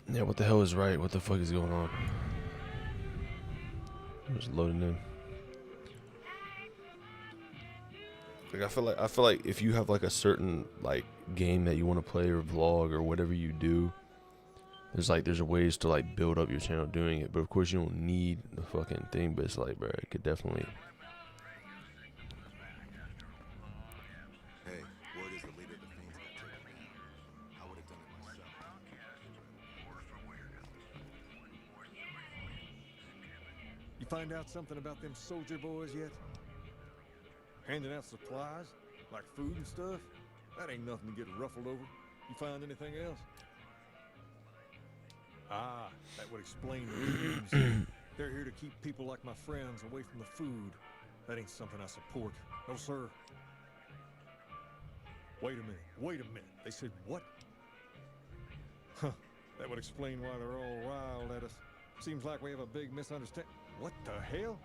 Yeah, what the hell is right? What the fuck is going on? I'm just loading in. Like I feel like if you have like a certain like game that you want to play or vlog or whatever you do, there's ways to like build up your channel doing it. But of course you don't need the fucking thing. But it's like, bro, it could definitely. Hey, word is the leader of the Fiends got taken down. I would have done it myself. You find out something about them soldier boys yet? Handing out supplies? Like food and stuff? That ain't nothing to get ruffled over. You find anything else? Ah, that would explain the goons. They're here to keep people like my friends away from the food. That ain't something I support. No, sir. Wait a minute. They said what? Huh. That would explain why they're all wild at us. Seems like we have a big misunderstanding. What the hell?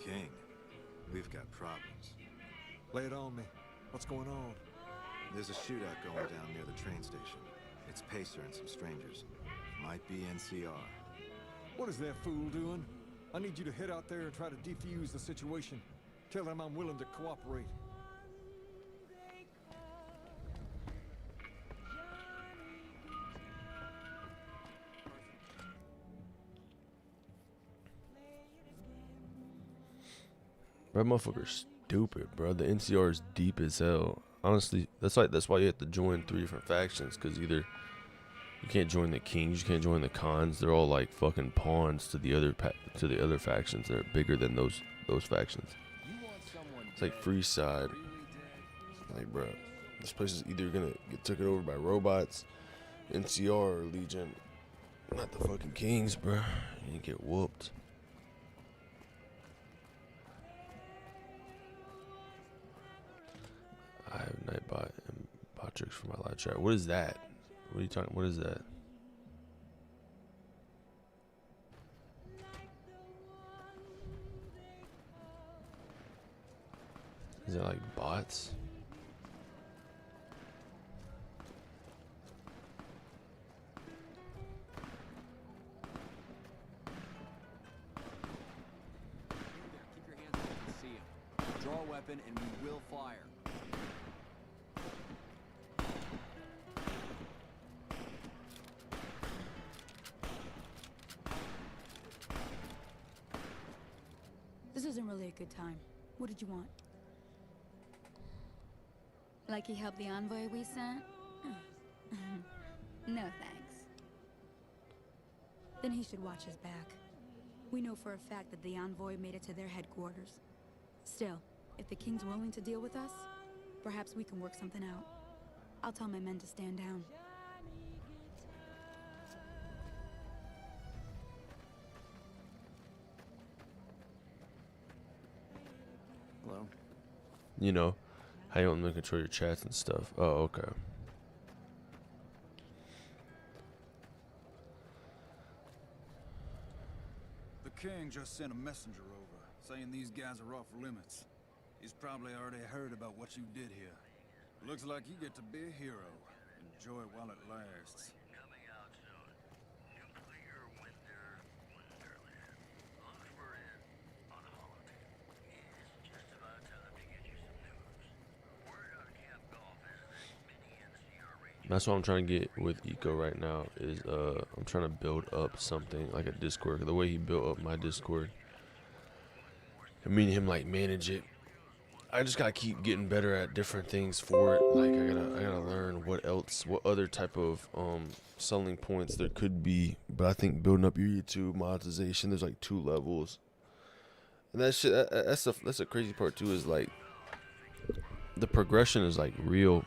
King, we've got problems. Lay it on me. What's going on? There's a shootout going down near the train station. It's Pacer and some strangers. Might be NCR. What is that fool doing? I need you to head out there and try to defuse the situation. Tell them I'm willing to cooperate. That motherfucker's stupid, bro. The NCR is deep as hell. Honestly, that's why you have to join 3 different factions, because either you can't join the kings, you can't join the khans. They're all like fucking pawns to the other factions that are bigger than those factions. It's like Freeside. Like, bro, this place is either gonna get taken over by robots, NCR, or Legion. Not the fucking kings, bro. You get whooped. I have Nightbot and Botrix for my live chat. What is that? What are you talking? What is that? Is it like bots? Keep your hands up and see him. Draw a weapon and we will fire. This isn't really a good time. What did you want? Like he helped the envoy we sent? No thanks. Then he should watch his back. We know for a fact that the envoy made it to their headquarters. Still, if the king's willing to deal with us, perhaps we can work something out. I'll tell my men to stand down. Hello? You know, how you want them to control your chats and stuff. Oh, okay. The king just sent a messenger over, saying these guys are off limits. He's probably already heard about what you did here. Looks like you get to be a hero. Enjoy it while it lasts. That's what I'm trying to get with Eco right now is I'm trying to build up something like a Discord. The way he built up my Discord, and me and him like manage it. I just gotta keep getting better at different things for it. Like I gotta learn what other type of selling points there could be. But I think building up your YouTube monetization, there's like 2 levels, and that shit. That's the crazy part too. Is like the progression is like real.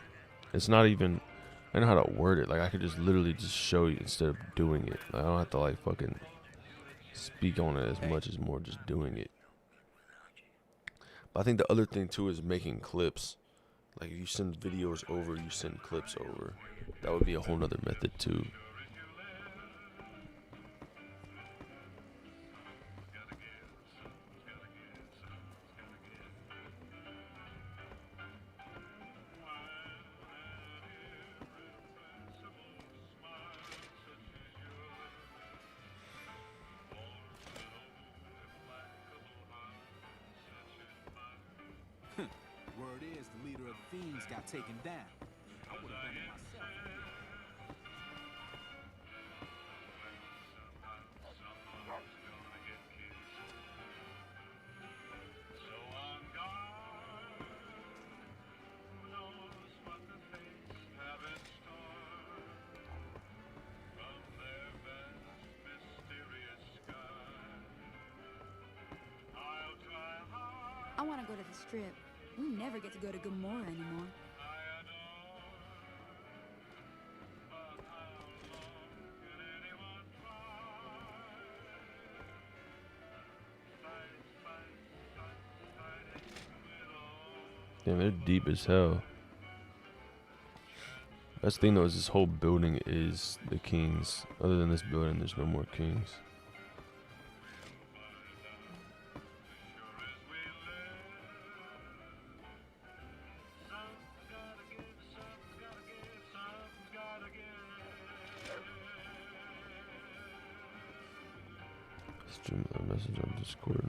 It's not even. I know how to word it. Like I could just literally just show you instead of doing it. Like, I don't have to like fucking speak on it as much as more just doing it. But I think the other thing too is making clips. Like if you send videos over, you send clips over. That would be a whole nother method too. Word is the leader of the Fiends got taken down. I would have done it myself. I want to go to the strip. We never get to go to Gomorrah anymore. Damn, they're deep as hell. That's the thing though, is this whole building is the kings. Other than this building, there's no more kings. Stream a message on Discord.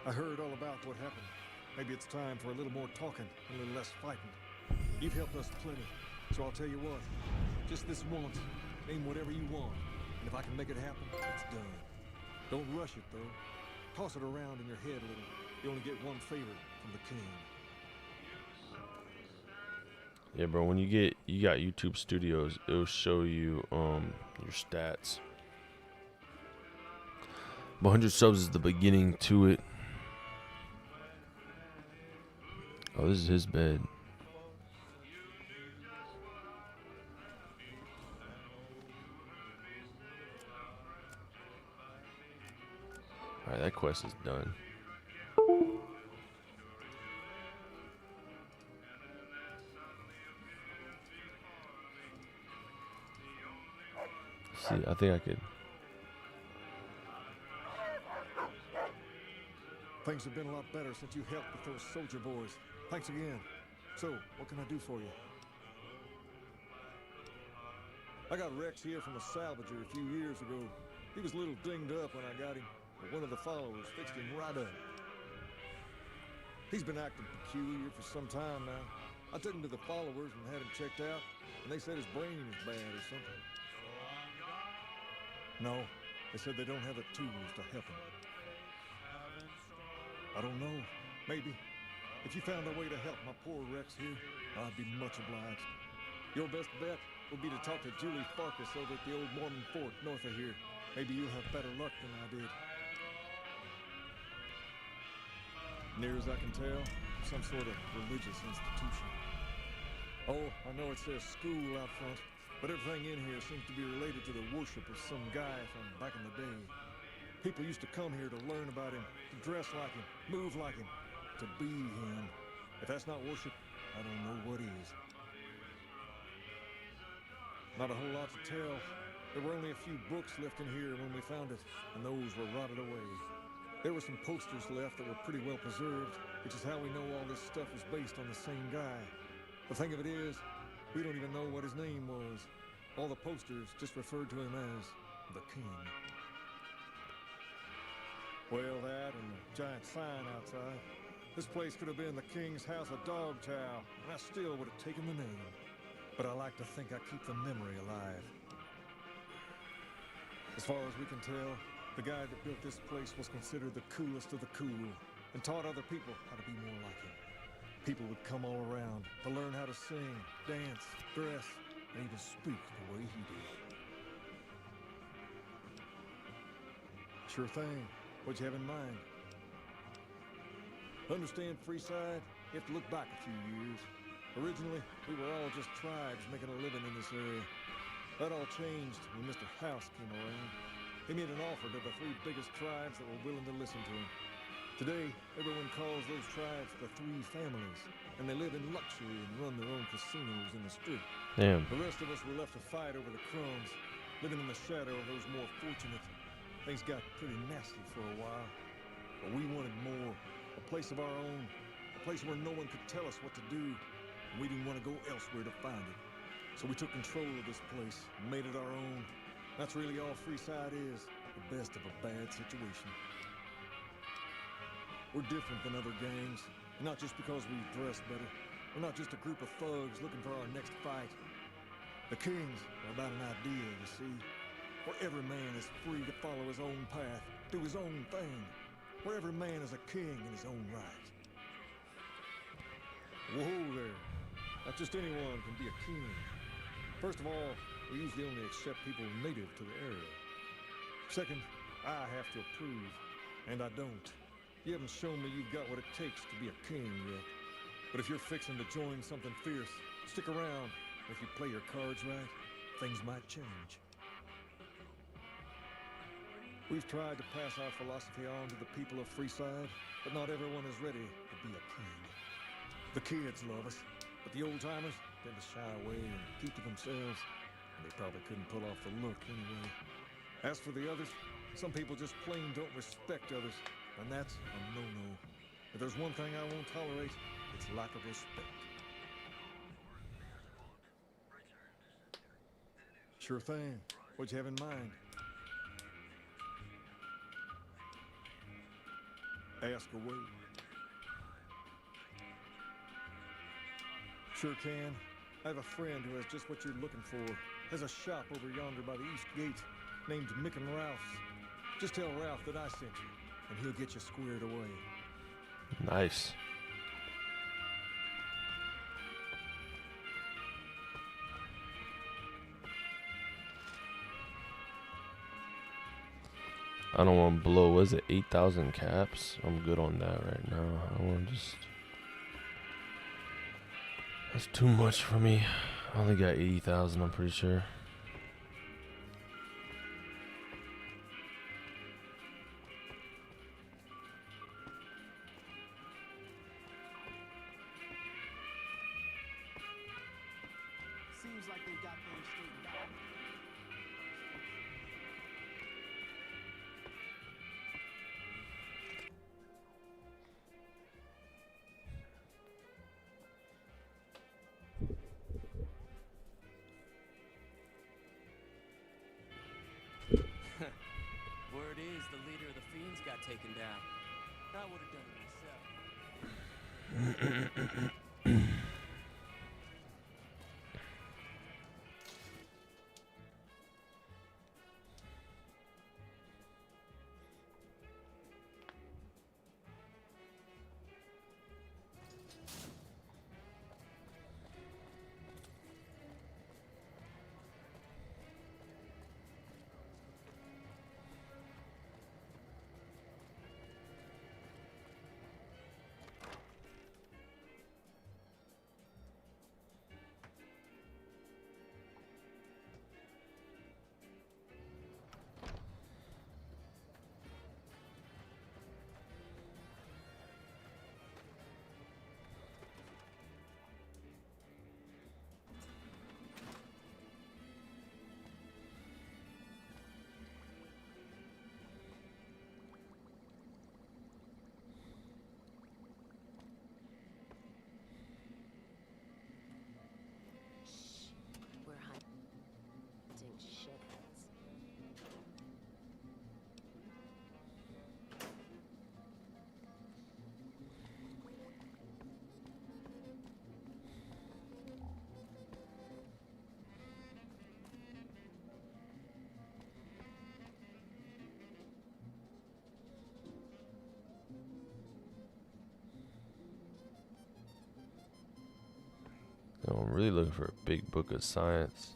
I heard all about what happened. Maybe it's time for a little more talking and a little less fighting. You've helped us plenty, so I'll tell you what. Just this once, name whatever you want, and if I can make it happen, it's done. Don't rush it, though. Toss it around in your head a little. You only get one favor from the king. Yeah, bro, when you got YouTube Studios, it'll show you your stats. 100 subs is the beginning to it. Oh, this is his bed. Alright, that quest is done. See, I think I could. Things have been a lot better since you helped with those soldier boys. Thanks again. So, what can I do for you? I got Rex here from a salvager a few years ago. He was a little dinged up when I got him, but one of the followers fixed him right up. He's been acting peculiar for some time now. I took him to the followers and had him checked out, and they said his brain is bad or something. No, they said they don't have the tools to help him. I don't know. Maybe. If you found a way to help my poor Rex here, I'd be much obliged. Your best bet would be to talk to Julie Farkas over at the old Mormon fort north of here. Maybe you'll have better luck than I did. Near as I can tell, some sort of religious institution. Oh, I know it says school out front, but everything in here seems to be related to the worship of some guy from back in the day. People used to come here to learn about him, to dress like him, move like him, to be him. If that's not worship, I don't know what is. Not a whole lot to tell. There were only a few books left in here when we found it, and those were rotted away. There were some posters left that were pretty well preserved, which is how we know all this stuff was based on the same guy. The thing of it is, we don't even know what his name was. All the posters just referred to him as the King. Well, that and the giant sign outside. This place could have been the King's House of Dog Chow, and I still would have taken the name. But I like to think I keep the memory alive. As far as we can tell, the guy that built this place was considered the coolest of the cool, and taught other people how to be more like him. People would come all around to learn how to sing, dance, dress, and even speak the way he did. Sure thing. What'd you have in mind? Understand, Freeside, you have to look back a few years. Originally, we were all just tribes making a living in this area. That all changed when Mr. House came around. He made an offer to the 3 biggest tribes that were willing to listen to him. Today, everyone calls those tribes the 3 families, and they live in luxury and run their own casinos in the street. Damn. The rest of us were left to fight over the crumbs, living in the shadow of those more fortunate. Things got pretty nasty for a while, but we wanted more. A place of our own, a place where no one could tell us what to do, and we didn't want to go elsewhere to find it. So we took control of this place and made it our own. That's really all Freeside is, the best of a bad situation. We're different than other gangs, not just because we dress better. We're not just a group of thugs looking for our next fight. The Kings are about an idea, you see, where every man is free to follow his own path, do his own thing, where every man is a king in his own right. Whoa there. Not just anyone can be a king. First of all, we usually only accept people native to the area. Second, I have to approve, and I don't. You haven't shown me you've got what it takes to be a king yet. But if you're fixing to join something fierce, stick around. If you play your cards right, things might change. We've tried to pass our philosophy on to the people of Freeside, but not everyone is ready to be a king. The kids love us, but the old-timers tend to shy away and keep to themselves, and they probably couldn't pull off the look anyway. As for the others, some people just plain don't respect others, and that's a no-no. If there's one thing I won't tolerate, it's lack of respect. Sure thing. What'd you have in mind? Ask away. Sure can. I have a friend who has just what you're looking for. Has a shop over yonder by the East Gate, named Mick and Ralph's. Just tell Ralph that I sent you, and he'll get you squared away. Nice. I don't want to blow, was it 8,000 caps? I'm good on that right now. I want to just... That's too much for me. I only got 80,000, I'm pretty sure. Seems like they've got things straightened out. Word is the leader of the Fiends got taken down. I would have done it myself. We're hunting shitheads. No, I'm really looking for a big book of science.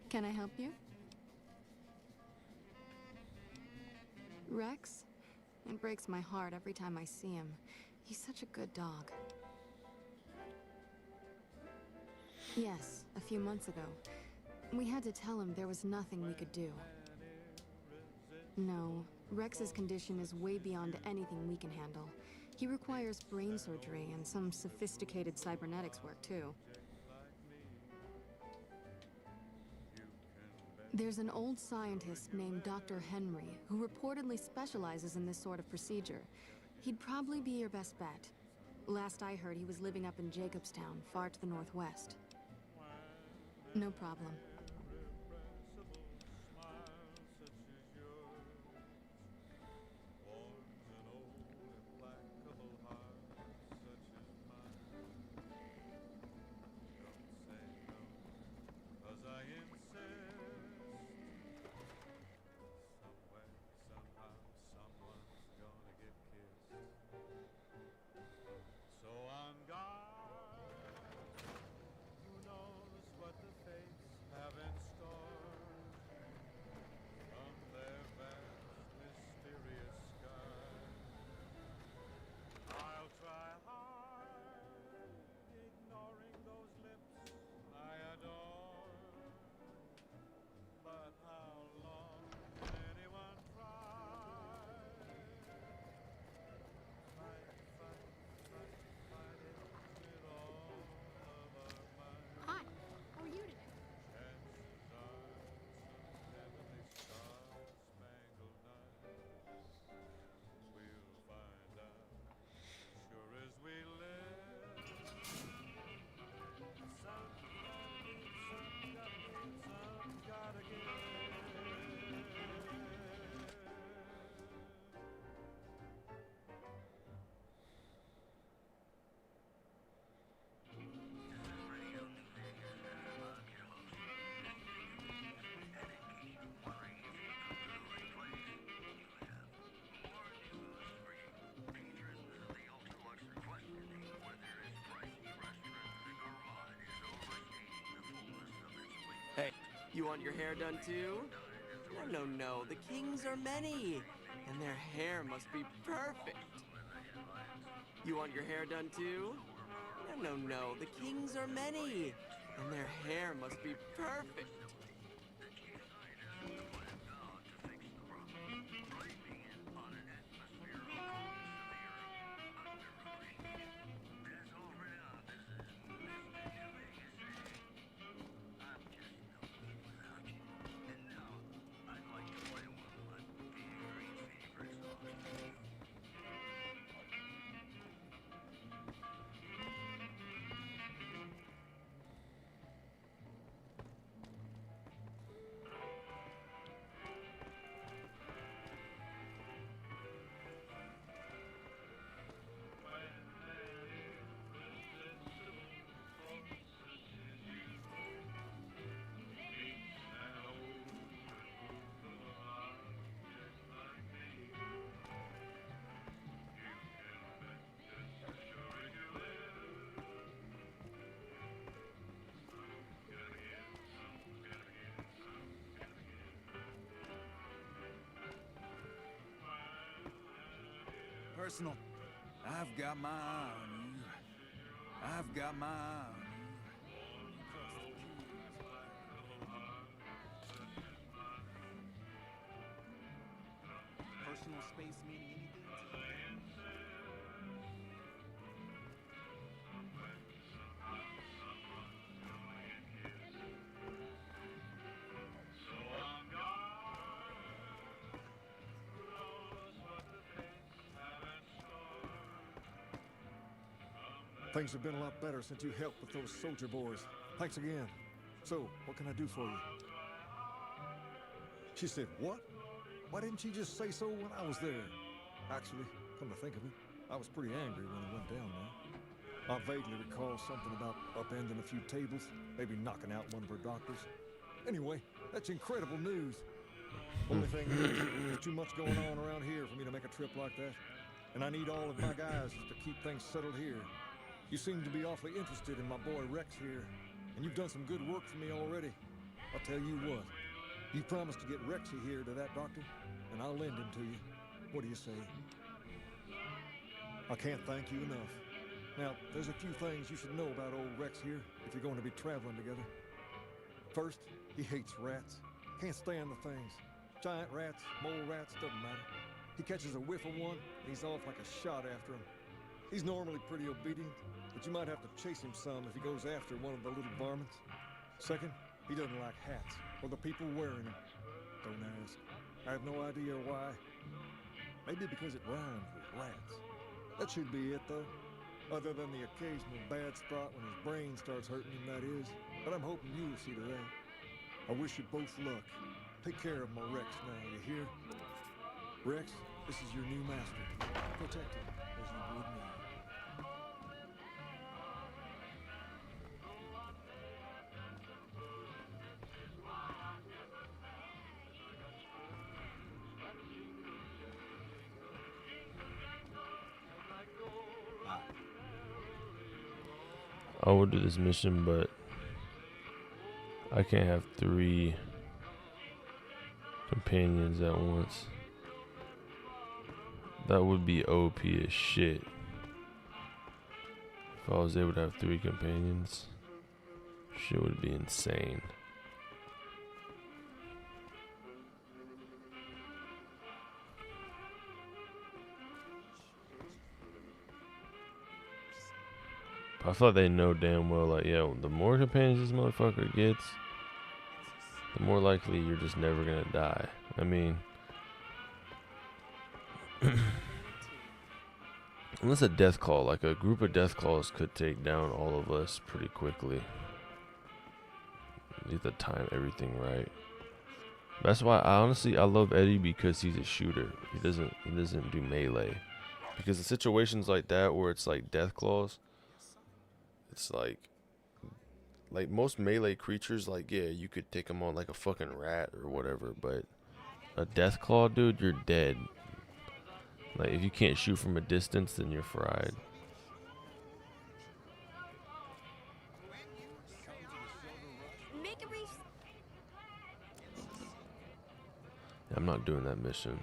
Can I help you? Rex? It breaks my heart every time I see him. He's such a good dog. Yes, a few months ago. We had to tell him there was nothing we could do. No, Rex's condition is way beyond anything we can handle. He requires brain surgery and some sophisticated cybernetics work, too. There's an old scientist named Dr. Henry who reportedly specializes in this sort of procedure. He'd probably be your best bet. Last I heard, he was living up in Jacobstown, far to the northwest. No problem. You want your hair done too? No, no, no. The kings are many, and their hair must be perfect. You want your hair done too? No, no, no. The kings are many, and their hair must be perfect. Personal, I've got my eye on you. I've got my eye on you. Personal space meaning anything to you? Things have been a lot better since you helped with those soldier boys. Thanks again. So, what can I do for you? She said, what? Why didn't she just say so when I was there? Actually, come to think of it, I was pretty angry when it went down there. I vaguely recall something about upending a few tables, maybe knocking out one of her doctors. Anyway, that's incredible news. Only thing is, there's too much going on around here for me to make a trip like that. And I need all of my guys to keep things settled here. You seem to be awfully interested in my boy Rex here, and you've done some good work for me already. I'll tell you what, you promised to get Rexy here to that doctor, and I'll lend him to you. What do you say? I can't thank you enough. Now, there's a few things you should know about old Rex here if you're going to be traveling together. First, he hates rats. Can't stand the things. Giant rats, mole rats, doesn't matter. He catches a whiff of one, and he's off like a shot after him. He's normally pretty obedient, but you might have to chase him some if he goes after one of the little varmints. Second, he doesn't like hats, or the people wearing them. Don't ask. I have no idea why. Maybe because it rhymes with rats. That should be it, though. Other than the occasional bad spot when his brain starts hurting him, that is. But I'm hoping you'll see to that. I wish you both luck. Take care of my Rex now, you hear? Rex, this is your new master. Protect him as you would me. I will do this mission, but I can't have 3 companions at once. That would be OP as shit. If I was able to have 3 companions, shit would be insane. I thought they know damn well, like, yo, the more companions this motherfucker gets, the more likely you're just never gonna die. I mean, unless a death claw, like a group of death claws could take down all of us pretty quickly. You have to time everything right. That's why I love Eddie, because he's a shooter. He doesn't do melee. Because in situations like that where it's like death claws, it's like most melee creatures, like, yeah, you could take them on like a fucking rat or whatever, but a death claw, dude, you're dead. Like, if you can't shoot from a distance, then you're fried. I'm not doing that mission.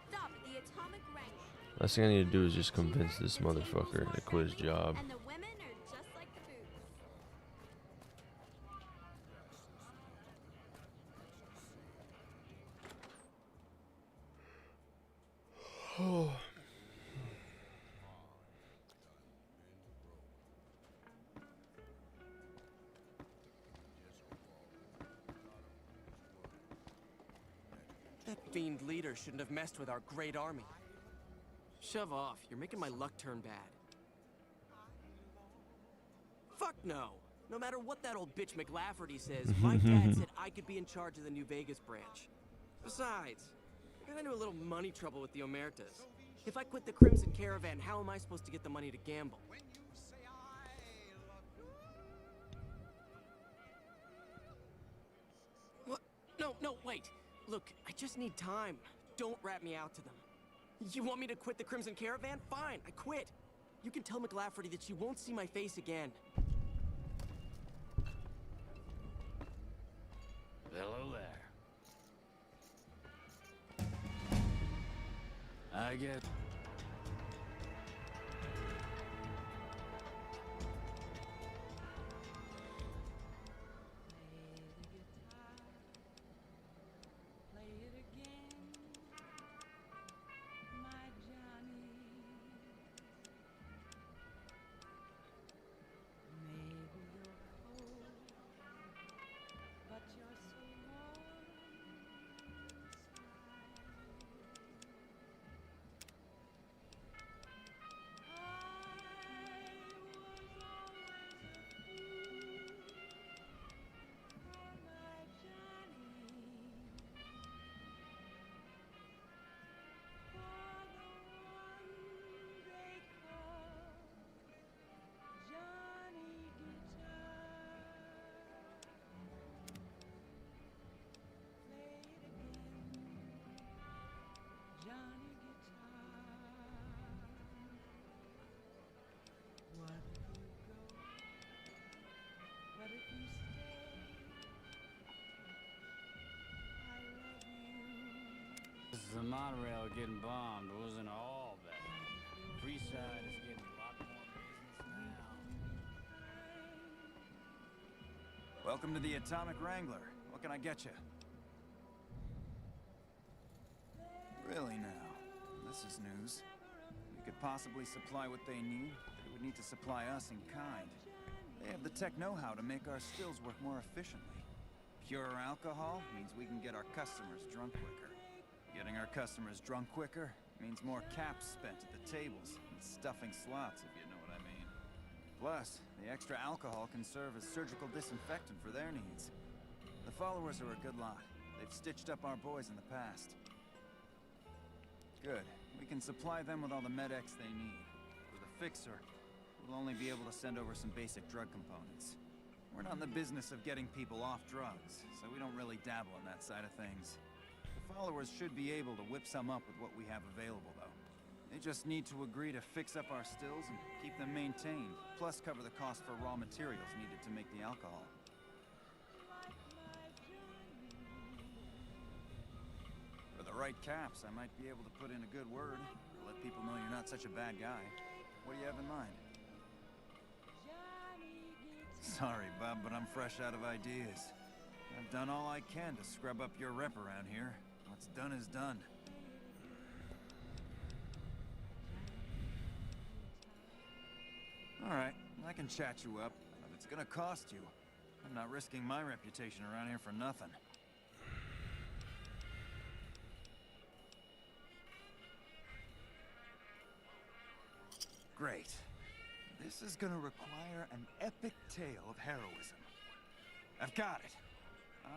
Stop at the Atomic Wrangler. Last thing I need to do is just convince this motherfucker to quit his job. And the women are just like the boots. Oh. That fiend leader shouldn't have messed with our great army. Shove off. You're making my luck turn bad. Fuck no. No matter what that old bitch McLafferty says, my dad said I could be in charge of the New Vegas branch. Besides, I got into a little money trouble with the Omertas. If I quit the Crimson Caravan, how am I supposed to get the money to gamble? What? No, wait. Look, I just need time. Don't rat me out to them. You want me to quit the Crimson Caravan? Fine, I quit. You can tell McLafferty that she won't see my face again. Hello there. I get... The monorail getting bombed wasn't all bad. Freeside is getting a lot more business now. Welcome to the Atomic Wrangler. What can I get you? Really now? This is news. We could possibly supply what they need. They would need to supply us in kind. They have the tech know-how to make our stills work more efficiently. Pure alcohol means we can get our customers drunk quicker. Getting our customers drunk quicker means more caps spent at the tables and stuffing slots, if you know what I mean. Plus, the extra alcohol can serve as surgical disinfectant for their needs. The followers are a good lot. They've stitched up our boys in the past. Good. We can supply them with all the med-X they need. For the fixer, we'll only be able to send over some basic drug components. We're not in the business of getting people off drugs, so we don't really dabble in that side of things. The followers should be able to whip some up with what we have available, though. They just need to agree to fix up our stills and keep them maintained, plus cover the cost for raw materials needed to make the alcohol. For the right caps, I might be able to put in a good word, let people know you're not such a bad guy. What do you have in mind? Sorry, Bob, but I'm fresh out of ideas. I've done all I can to scrub up your rep around here. What's done is done. Alright, I can chat you up, but it's gonna cost you. I'm not risking my reputation around here for nothing. Great. This is gonna require an epic tale of heroism. I've got it.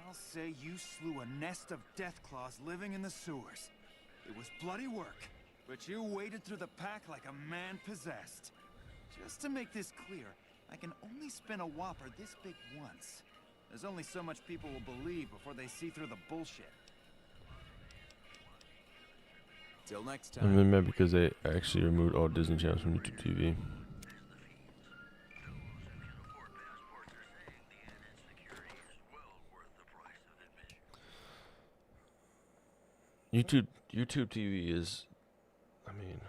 I'll say you slew a nest of Deathclaws living in the sewers. It was bloody work, but you waded through the pack like a man possessed. Just to make this clear, I can only spin a whopper this big once. There's only so much people will believe before they see through the bullshit. Till next time. I'm mad because they actually removed all Disney channels from YouTube TV. YouTube TV is, I mean,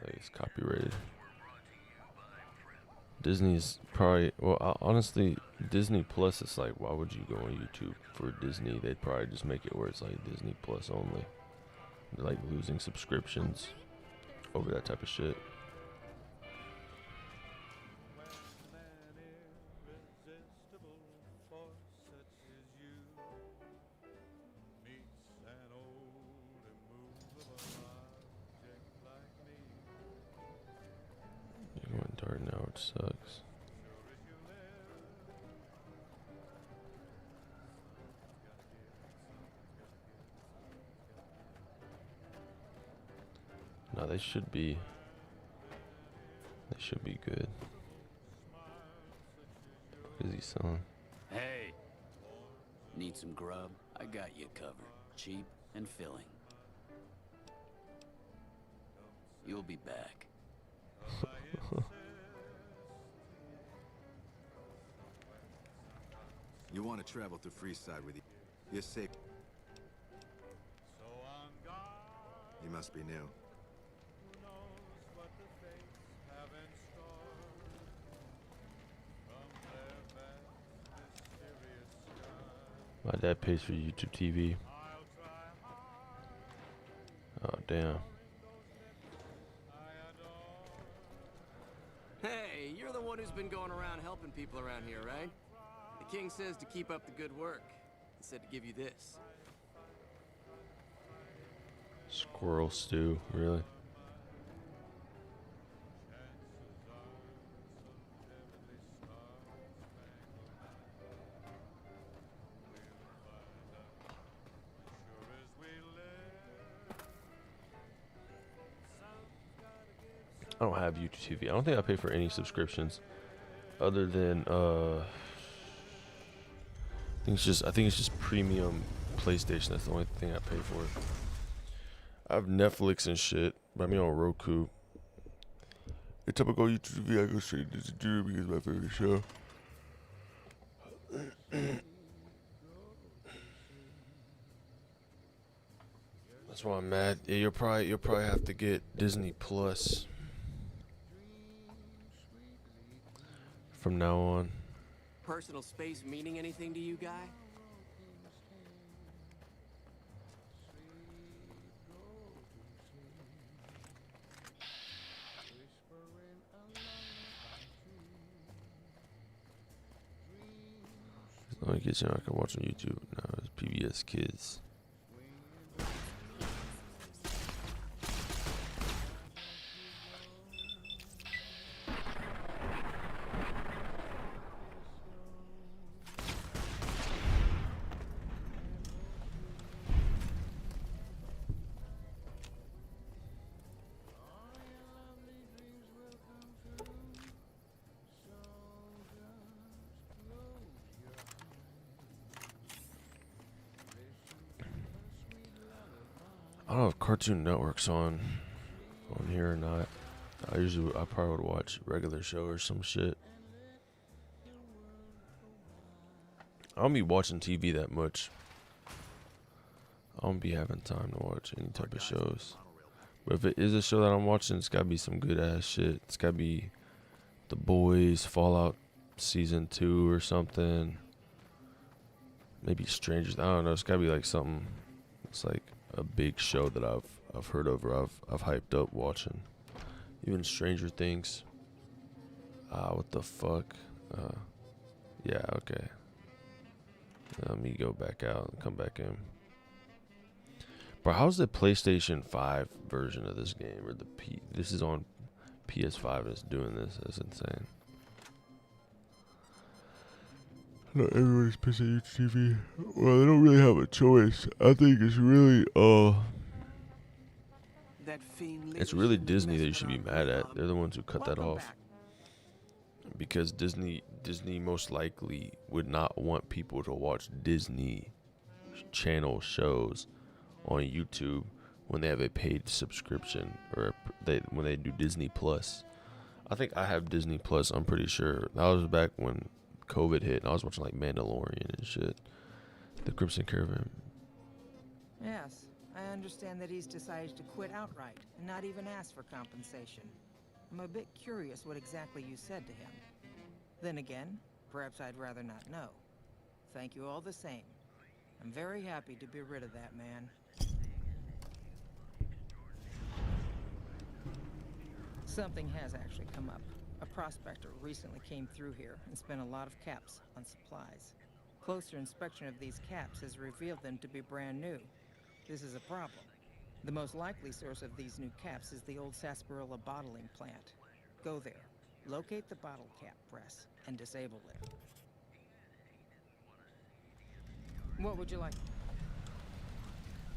like it's copyrighted. Disney's probably, well, honestly, Disney Plus, it's like, why would you go on YouTube for Disney? They'd probably just make it where it's like Disney Plus only. They're like losing subscriptions over that type of shit. You're going dark now, which sucks. No, they should be good. What is he selling? Hey! Need some grub? I got you covered. Cheap and filling. You'll be back. You want to travel to Freeside with you? You're safe. You must be new. My dad pays for YouTube TV. Oh, damn. Hey, you're the one who's been going around helping people around here, right? The king says to keep up the good work. He said to give you this. Squirrel stew, really? I don't have YouTube TV. I don't think I pay for any subscriptions other than I think it's just premium PlayStation. That's the only thing I pay for. I have Netflix and shit, but I mean on Roku. The typical YouTube TV, I go straight to Disney because it's my favorite show. That's why I'm mad. Yeah, you'll probably have to get Disney Plus from now on. Personal space meaning anything to you, guy? The only kids I can watch on YouTube now is PBS Kids. I don't know if Cartoon Network's on here or not. I probably would watch regular show or some shit. I don't be watching TV that much. I don't be having time to watch any type of shows. But if it is a show that I'm watching, it's gotta be some good ass shit. It's gotta be The Boys, Fallout Season 2 or something. Maybe Strangers. I don't know. It's gotta be like something. It's like a big show that I've heard of or I've hyped up watching. Even Stranger Things. What the fuck? Yeah, okay. Let me go back out and come back in. Bro, how's the PlayStation 5 version of this game or this is on PS5 and it's doing this? That's insane. Not everybody's pissing TV. Well, they don't really have a choice. I think it's really it's really Disney that you should be mad at. They're the ones who cut that off. Because Disney most likely would not want people to watch Disney shows on YouTube when they have a paid subscription or when they do Disney Plus. I think I have Disney Plus. I'm pretty sure that was back when COVID hit and I was watching like Mandalorian and shit. The Crimson Caravan. Yes, I understand that he's decided to quit outright and not even ask for compensation. I'm a bit curious what exactly you said to him. Then again, perhaps I'd rather not know. Thank you all the same. I'm very happy to be rid of that man. Something has actually come up. A prospector recently came through here and spent a lot of caps on supplies. Closer inspection of these caps has revealed them to be brand new. This is a problem. The most likely source of these new caps is the old sarsaparilla bottling plant. Go there, locate the bottle cap press, and disable it. What would you like?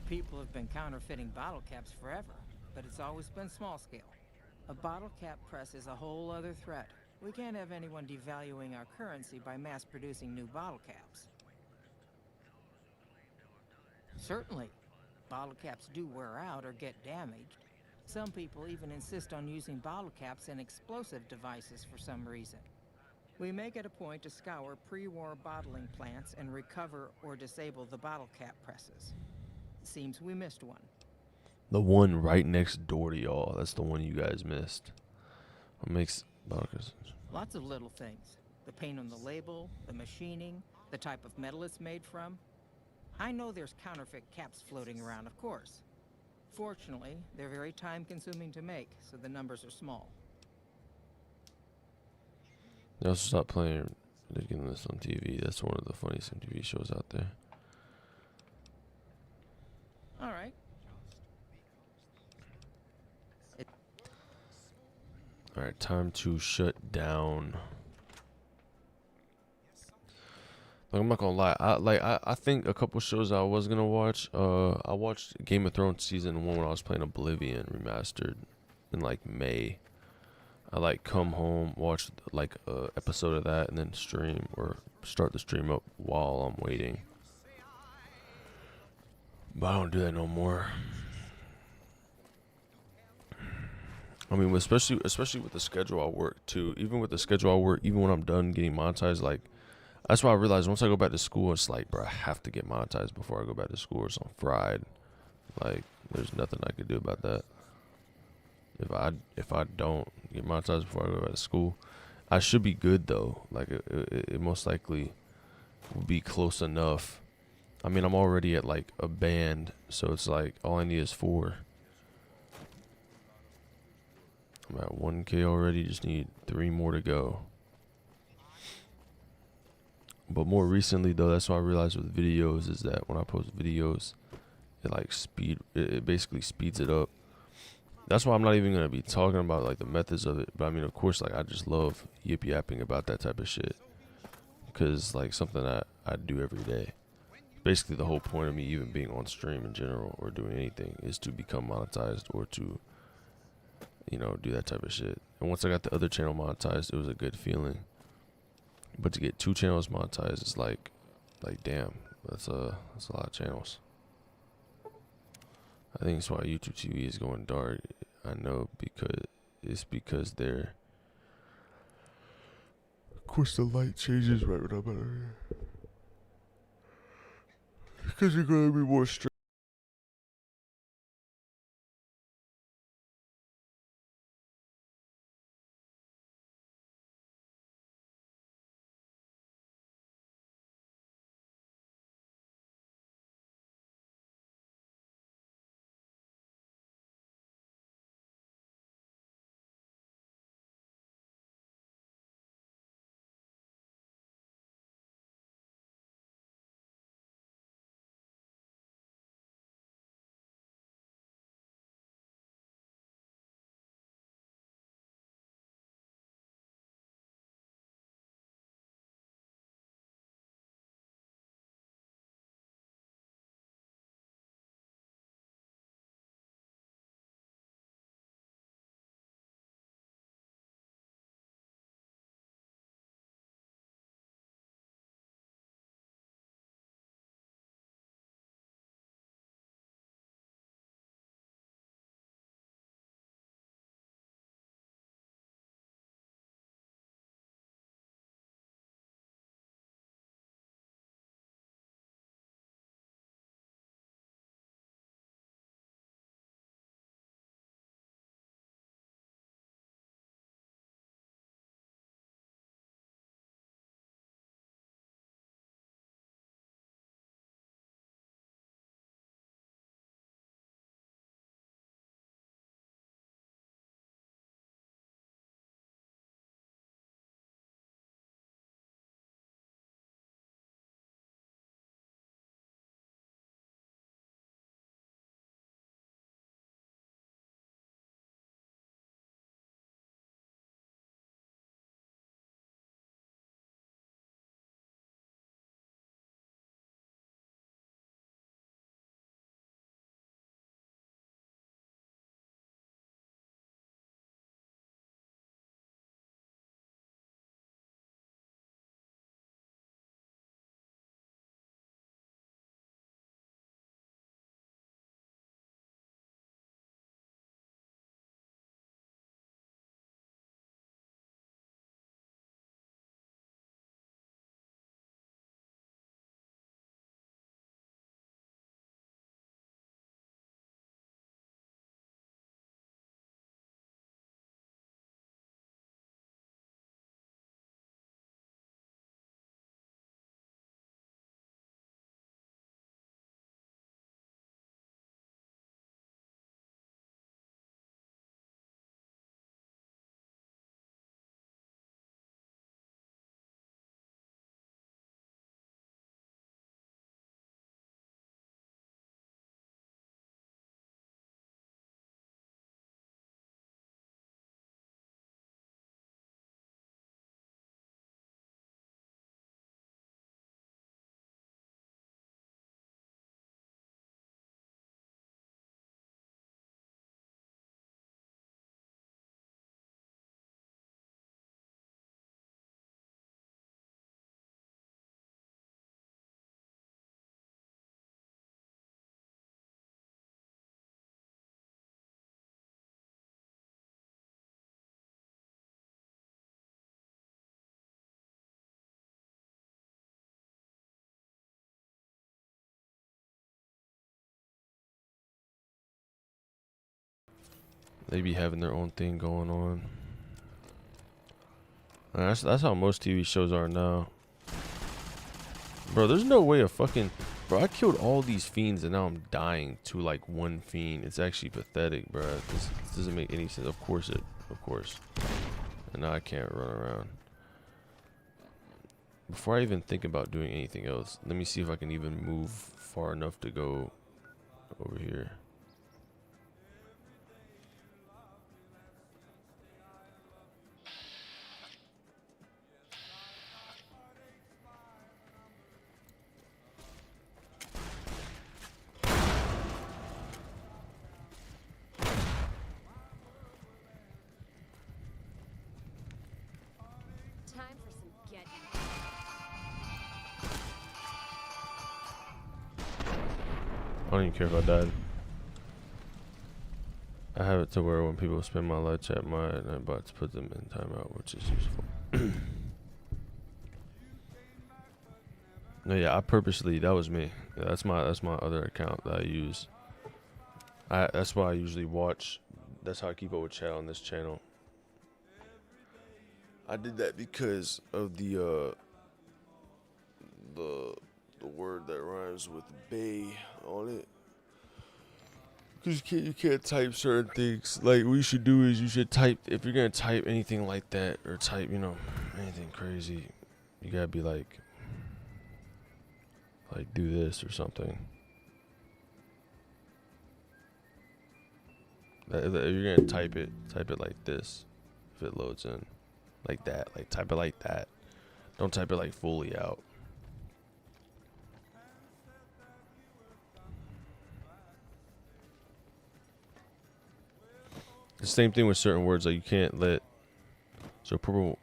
People have been counterfeiting bottle caps forever, but it's always been small scale. A bottle cap press is a whole other threat. We can't have anyone devaluing our currency by mass-producing new bottle caps. Certainly. Bottle caps do wear out or get damaged. Some people even insist on using bottle caps in explosive devices for some reason. We make it a point to scour pre-war bottling plants and recover or disable the bottle cap presses. Seems we missed one. The one right next door to y'all. That's the one you guys missed. What makes bottles? Lots of little things. The paint on the label, the machining, the type of metal it's made from. I know there's counterfeit caps floating around, of course. Fortunately, they're very time-consuming to make, so the numbers are small. They also stopped playing this on TV. That's one of the funniest MTV shows out there. All right. All right, time to shut down. Like, I'm not gonna lie. I think a couple shows I was gonna watch. I watched Game of Thrones season 1 when I was playing Oblivion remastered in like May. I like come home, watch like a episode of that, and then stream or start the stream up while I'm waiting. But I don't do that no more. I mean, especially with the schedule I work too. Even with the schedule I work, even when I'm done getting monetized, like that's why I realized once I go back to school, it's like, bro, I have to get monetized before I go back to school, or so I'm fried. Like, there's nothing I could do about that. If I don't get monetized before I go back to school, I should be good though. Like it most likely will be close enough. I mean, I'm already at like a band, so it's like all I need is 4. I'm at 1K already. Just need 3 more to go. But more recently though, that's what I realized with videos is that when I post videos, it basically speeds it up. That's why I'm not even gonna be talking about like the methods of it. But I mean, of course, like I just love yip yapping about that type of shit, because like something that I do every day. Basically, the whole point of me even being on stream in general or doing anything is to become monetized or to, do that type of shit. And once I got the other channel monetized, it was a good feeling. But to get 2 channels monetized is like damn, that's a lot of channels. I think that's why YouTube TV is going dark. I know because they're. Of course, the light changes right when I'm out of here. Because you're gonna be more strict. They be having their own thing going on. And that's how most TV shows are now. Bro, there's no way a fucking... Bro, I killed all these fiends and now I'm dying to like one fiend. It's actually pathetic, bro. This doesn't make any sense. Of course. And now I can't run around. Before I even think about doing anything else, let me see if I can even move far enough to go over here. Time for some get. I don't even care if I died. I have it to where when people spend my live chat, my nightbots put them in timeout, which is useful. No, yeah, I purposely, that was me. Yeah, that's my other account that I use. That's why I usually watch. That's how I keep up with chat on this channel. I did that because of the word that rhymes with bay on it. Cause you can't type certain things. Like what you should do is you should type, if you're gonna type anything like that or type, you know, anything crazy, you gotta be like do this or something. If you're gonna type it like this. If it loads in, like that, like type it like that. Don't type it like fully out. The same thing with certain words, like you can't let. So purple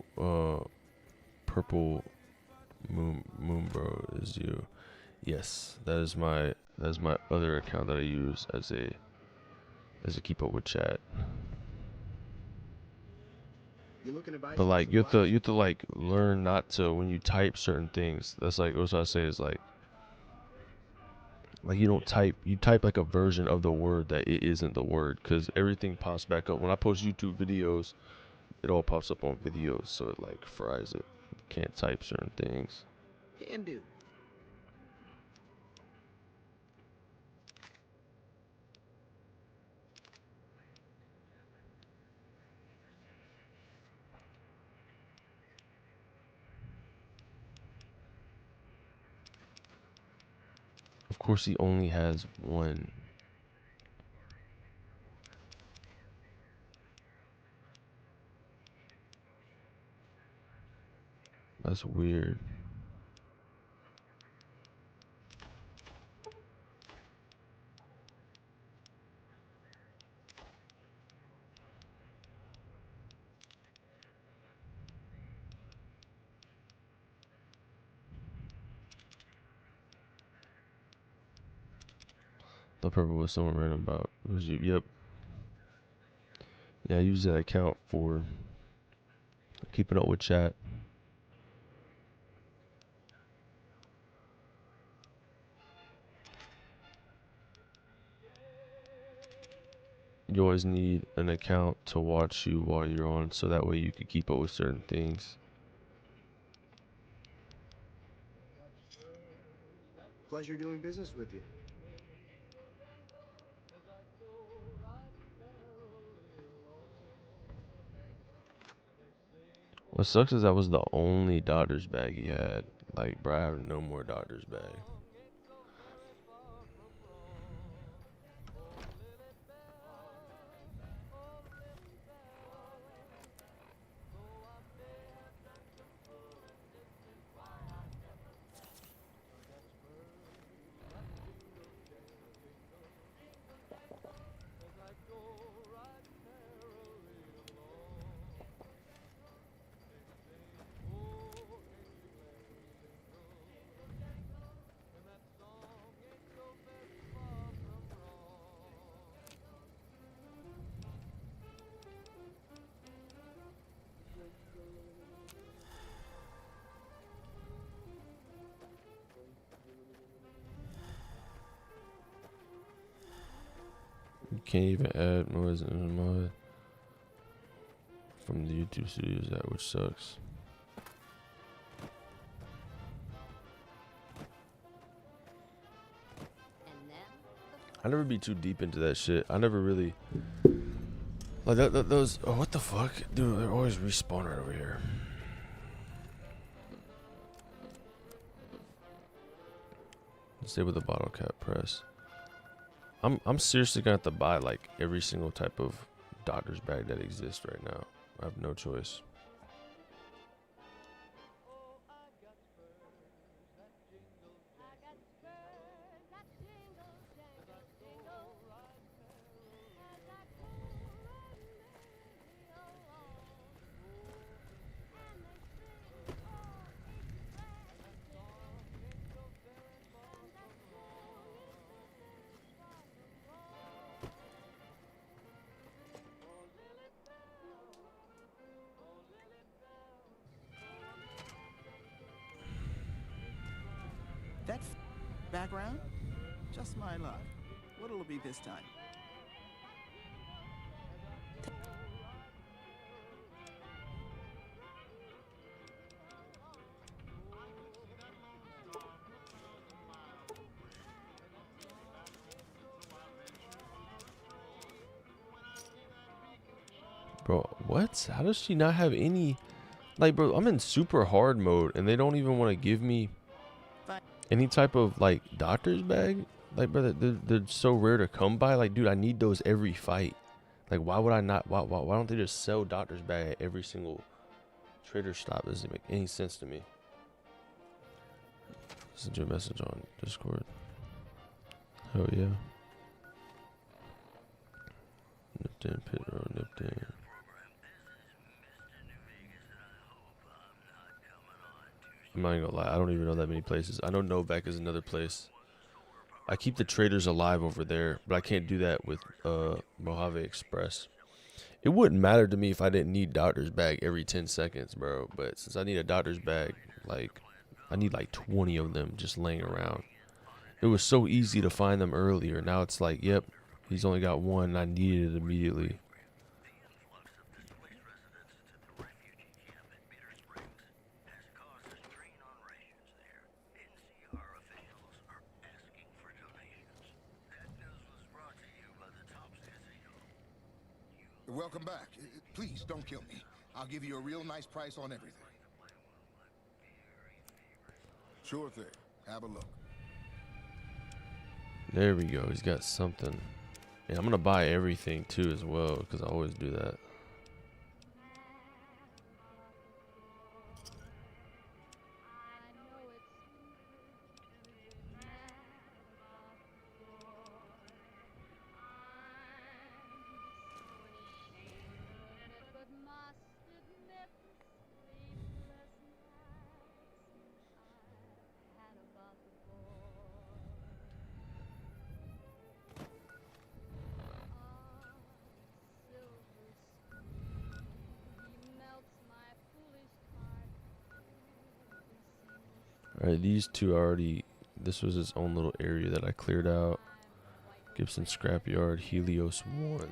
moon bro is you. Yes, that is my other account that I use as a keep up with chat. But like you have to like learn not to, when you type certain things. That's like what I say is like you don't type, you type like a version of the word that it isn't the word, because everything pops back up when I post YouTube videos. It all pops up on videos, so it like fries it. You can't type certain things. Can do. Of course, he only has one. That's weird. The purple was someone random about. It was you. Yep. Yeah, I use that account for keeping up with chat. You always need an account to watch you while you're on, so that way you can keep up with certain things. Pleasure doing business with you. What sucks is that was the only Dodgers bag he had. Like, bro, I have no more Dodgers bag. can't even add noise in the mod from the YouTube studios, that which sucks. I never be too deep into that shit. I never really like those. Oh, what the fuck, dude? They're always respawn right over here. Stay with the bottle cap press. I'm seriously gonna have to buy like every single type of doctor's bag that exists right now. I have no choice. That background? Just my luck. What'll it be this time? Bro, what? How does she not have any? Like, bro, I'm in super hard mode and they don't even want to give me any type of like doctor's bag. Like, brother, they're so rare to come by. Like, dude, I need those every fight. Like, why would I not? Why don't they just sell doctor's bag at every single trader stop? Doesn't make any sense to me. Send you a message on Discord. Oh yeah. Nipped in, pit road, nipped in. I'm not even gonna lie, I don't even know that many places. I know Novak is another place. I keep the traders alive over there, but I can't do that with Mojave Express. It wouldn't matter to me if I didn't need doctor's bag every 10 seconds, bro. But since I need a doctor's bag, like, I need like 20 of them just laying around. It was so easy to find them earlier. Now it's like, yep, he's only got one and I needed it immediately. Welcome back. Please don't kill me. I'll give you a real nice price on everything. Sure thing. Have a look. There we go. He's got something. And I'm going to buy everything too as well because I always do that. Alright, these two already, this was its own little area that I cleared out. Gibson Scrapyard, Helios 1.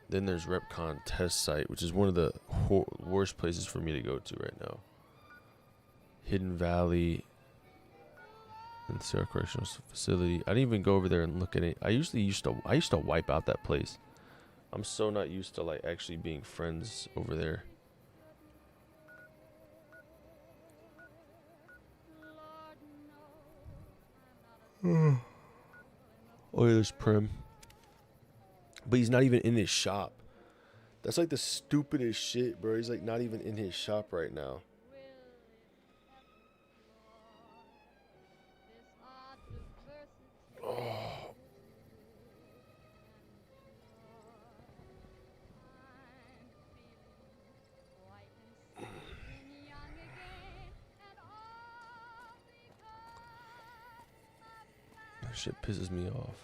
Then there's Repcon Test Site, which is one of the worst places for me to go to right now. Hidden Valley and Sarah Correctional Facility. I didn't even go over there and look at it. I used to wipe out that place. I'm so not used to like actually being friends over there. Oh, yeah, there's Prim. But he's not even in his shop. That's like the stupidest shit, bro. He's like not even in his shop right now. Oh. That shit pisses me off.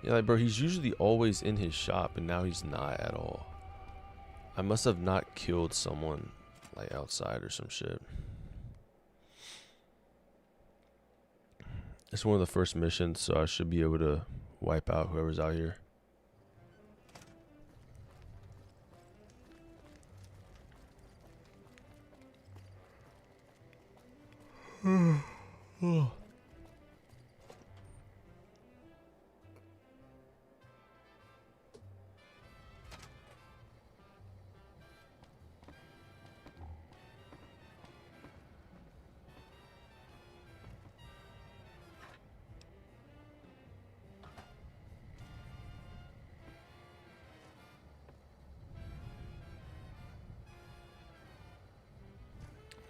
Yeah, like, bro, he's usually always in his shop, and now he's not at all. I must have not killed someone like outside or some shit. It's one of the first missions, so I should be able to wipe out whoever's out here.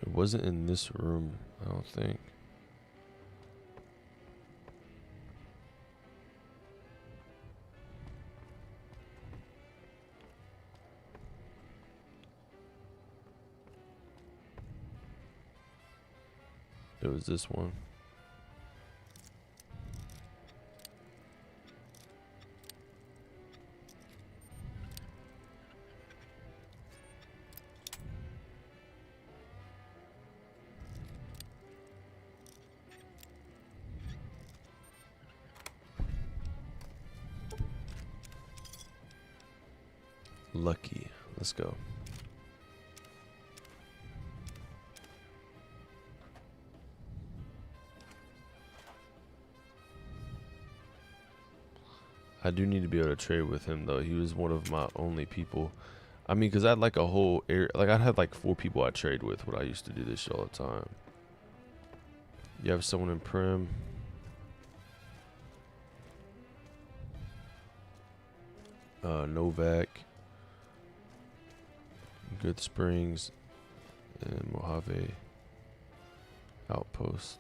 It wasn't in this room, I don't think. It was this one. Lucky. Let's go. I do need to be able to trade with him though. He was one of my only people. I mean, cause I had like a whole area. Like I had like 4 people I trade with when I used to do this shit all the time. You have someone in Prim. Novak. Good Springs. And Mojave. Outpost.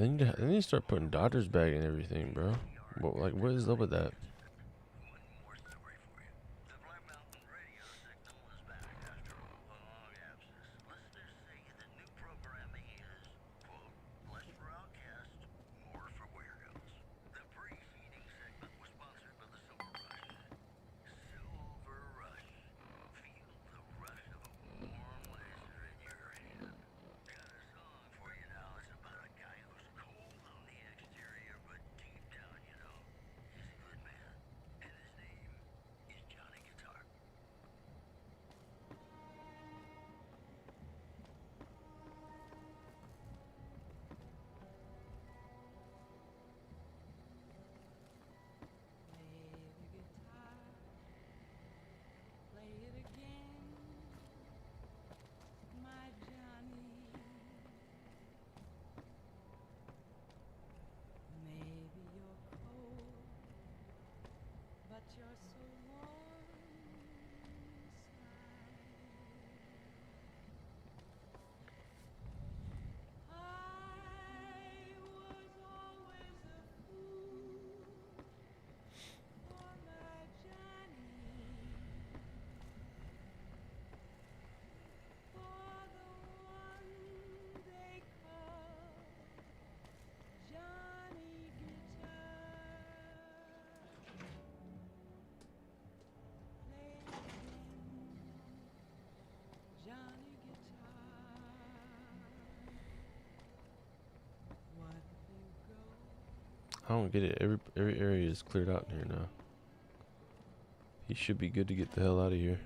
They need to start putting Dodgers back in everything, bro. What is up with that? I don't get it. Every area is cleared out in here now. He should be good to get the hell out of here.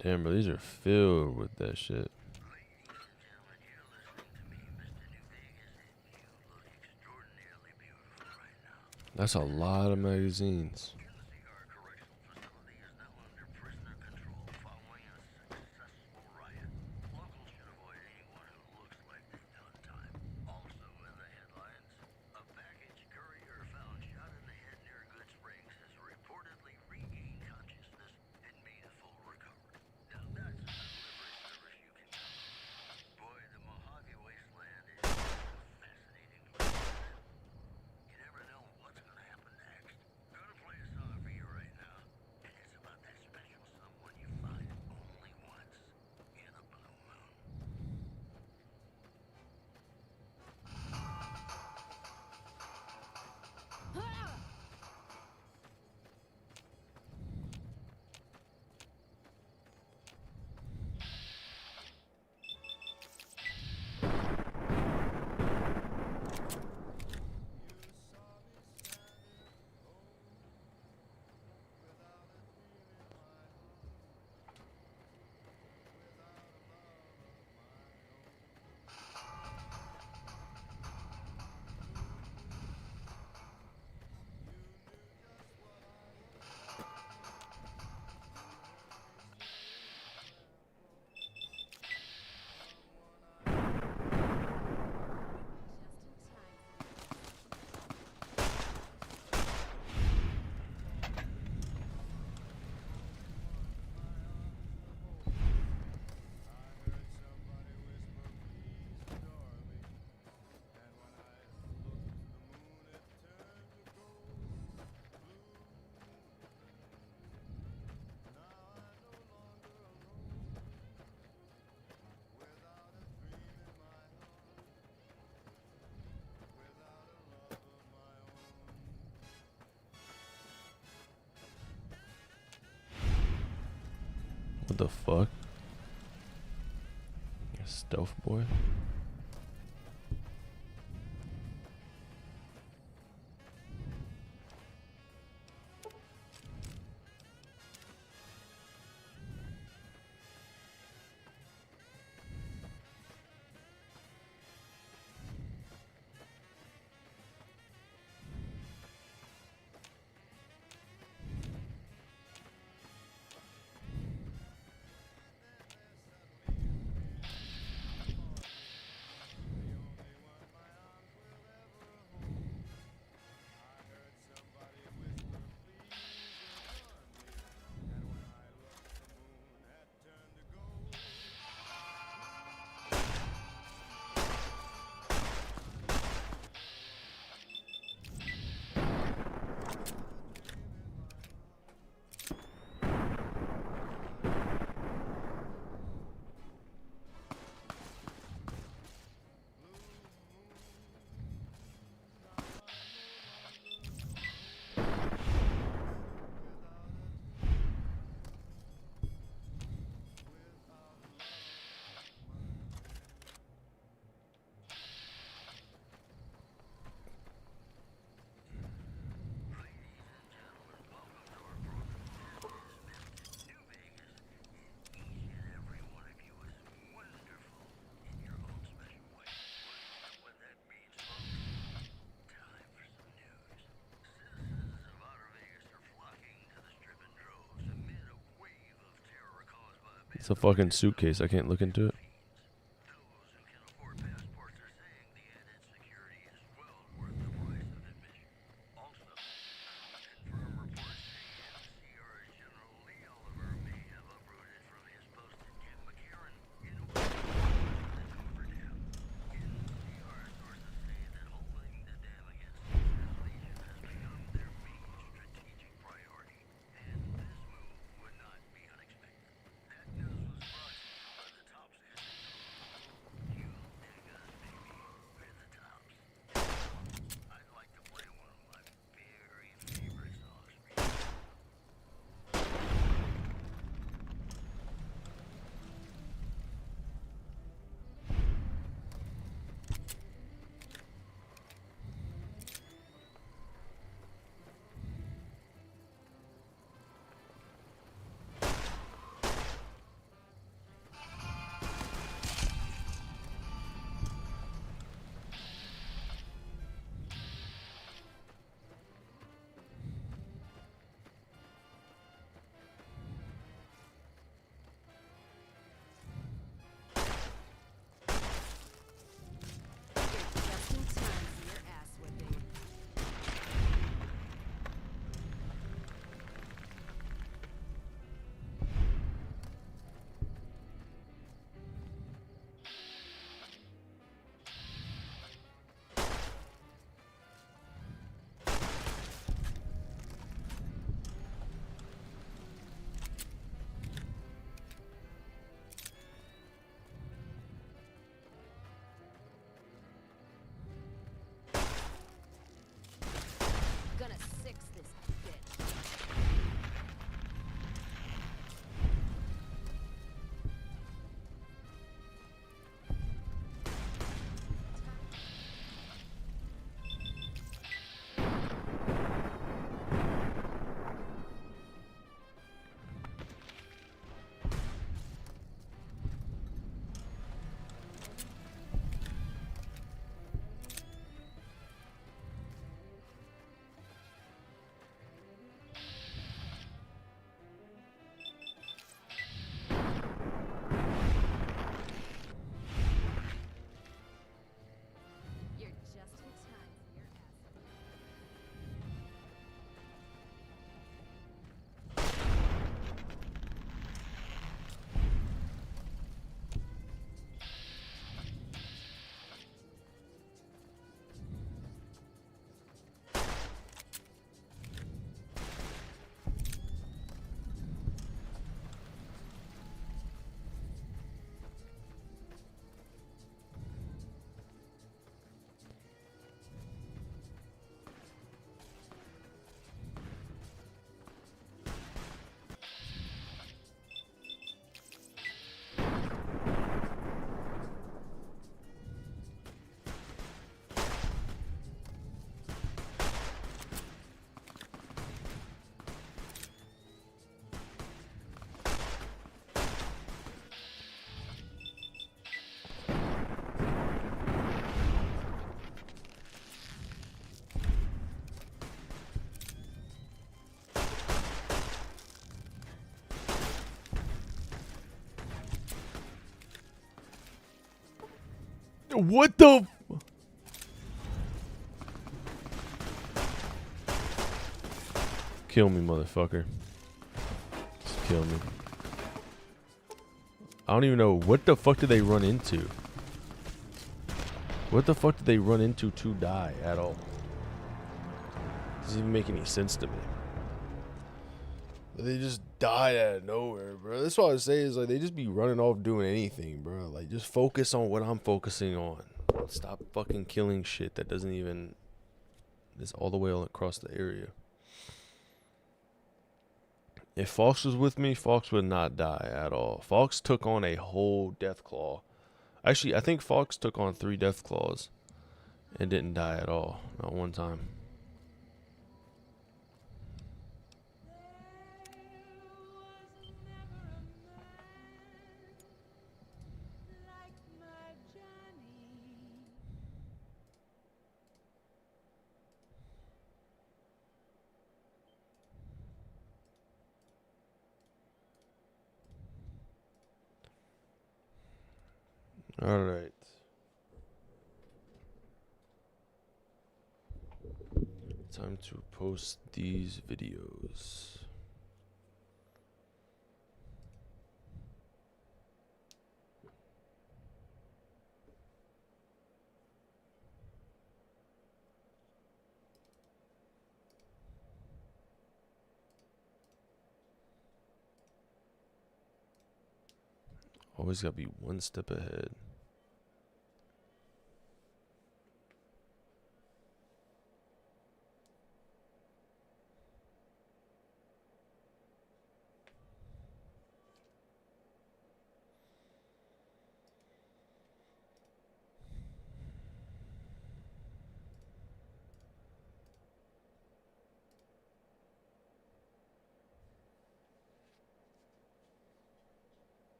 Damn, bro, these are filled with that shit. That's a lot of magazines. What the fuck? A stealth boy? It's a fucking suitcase. I can't look into it. What the? Kill me, motherfucker. Just kill me. I don't even know. What the fuck did they run into? What the fuck did they run into to die at all? Doesn't even make any sense to me. They just died out of nowhere, bro. That's what I say is like they just be running off doing anything, bro. Like just focus on what I'm focusing on. Stop fucking killing shit that doesn't even. Is all the way across the area. If Fox was with me, Fox would not die at all. Fox took on a whole death claw. Actually, I think Fox took on 3 death claws and didn't die at all. Not one time. All right. Time to post these videos. Always gotta be one step ahead.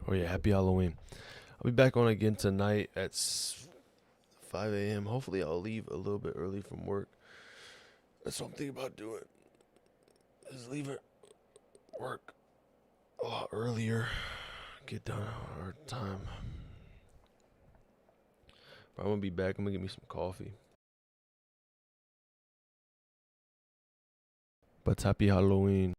Oh yeah, happy Halloween. I'll be back on again tonight at 5 a.m. Hopefully I'll leave a little bit early from work. That's what I'm thinking about doing. Is leave it work a lot earlier. Get done on our time. But I'm gonna be back. I'm gonna get me some coffee. But happy Halloween.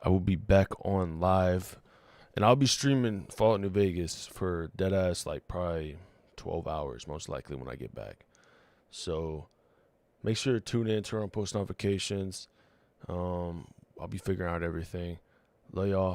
I will be back on live, and I'll be streaming Fallout New Vegas for deadass like probably 12 hours most likely when I get back. So make sure to tune in, turn on post notifications. I'll be figuring out everything. Love y'all.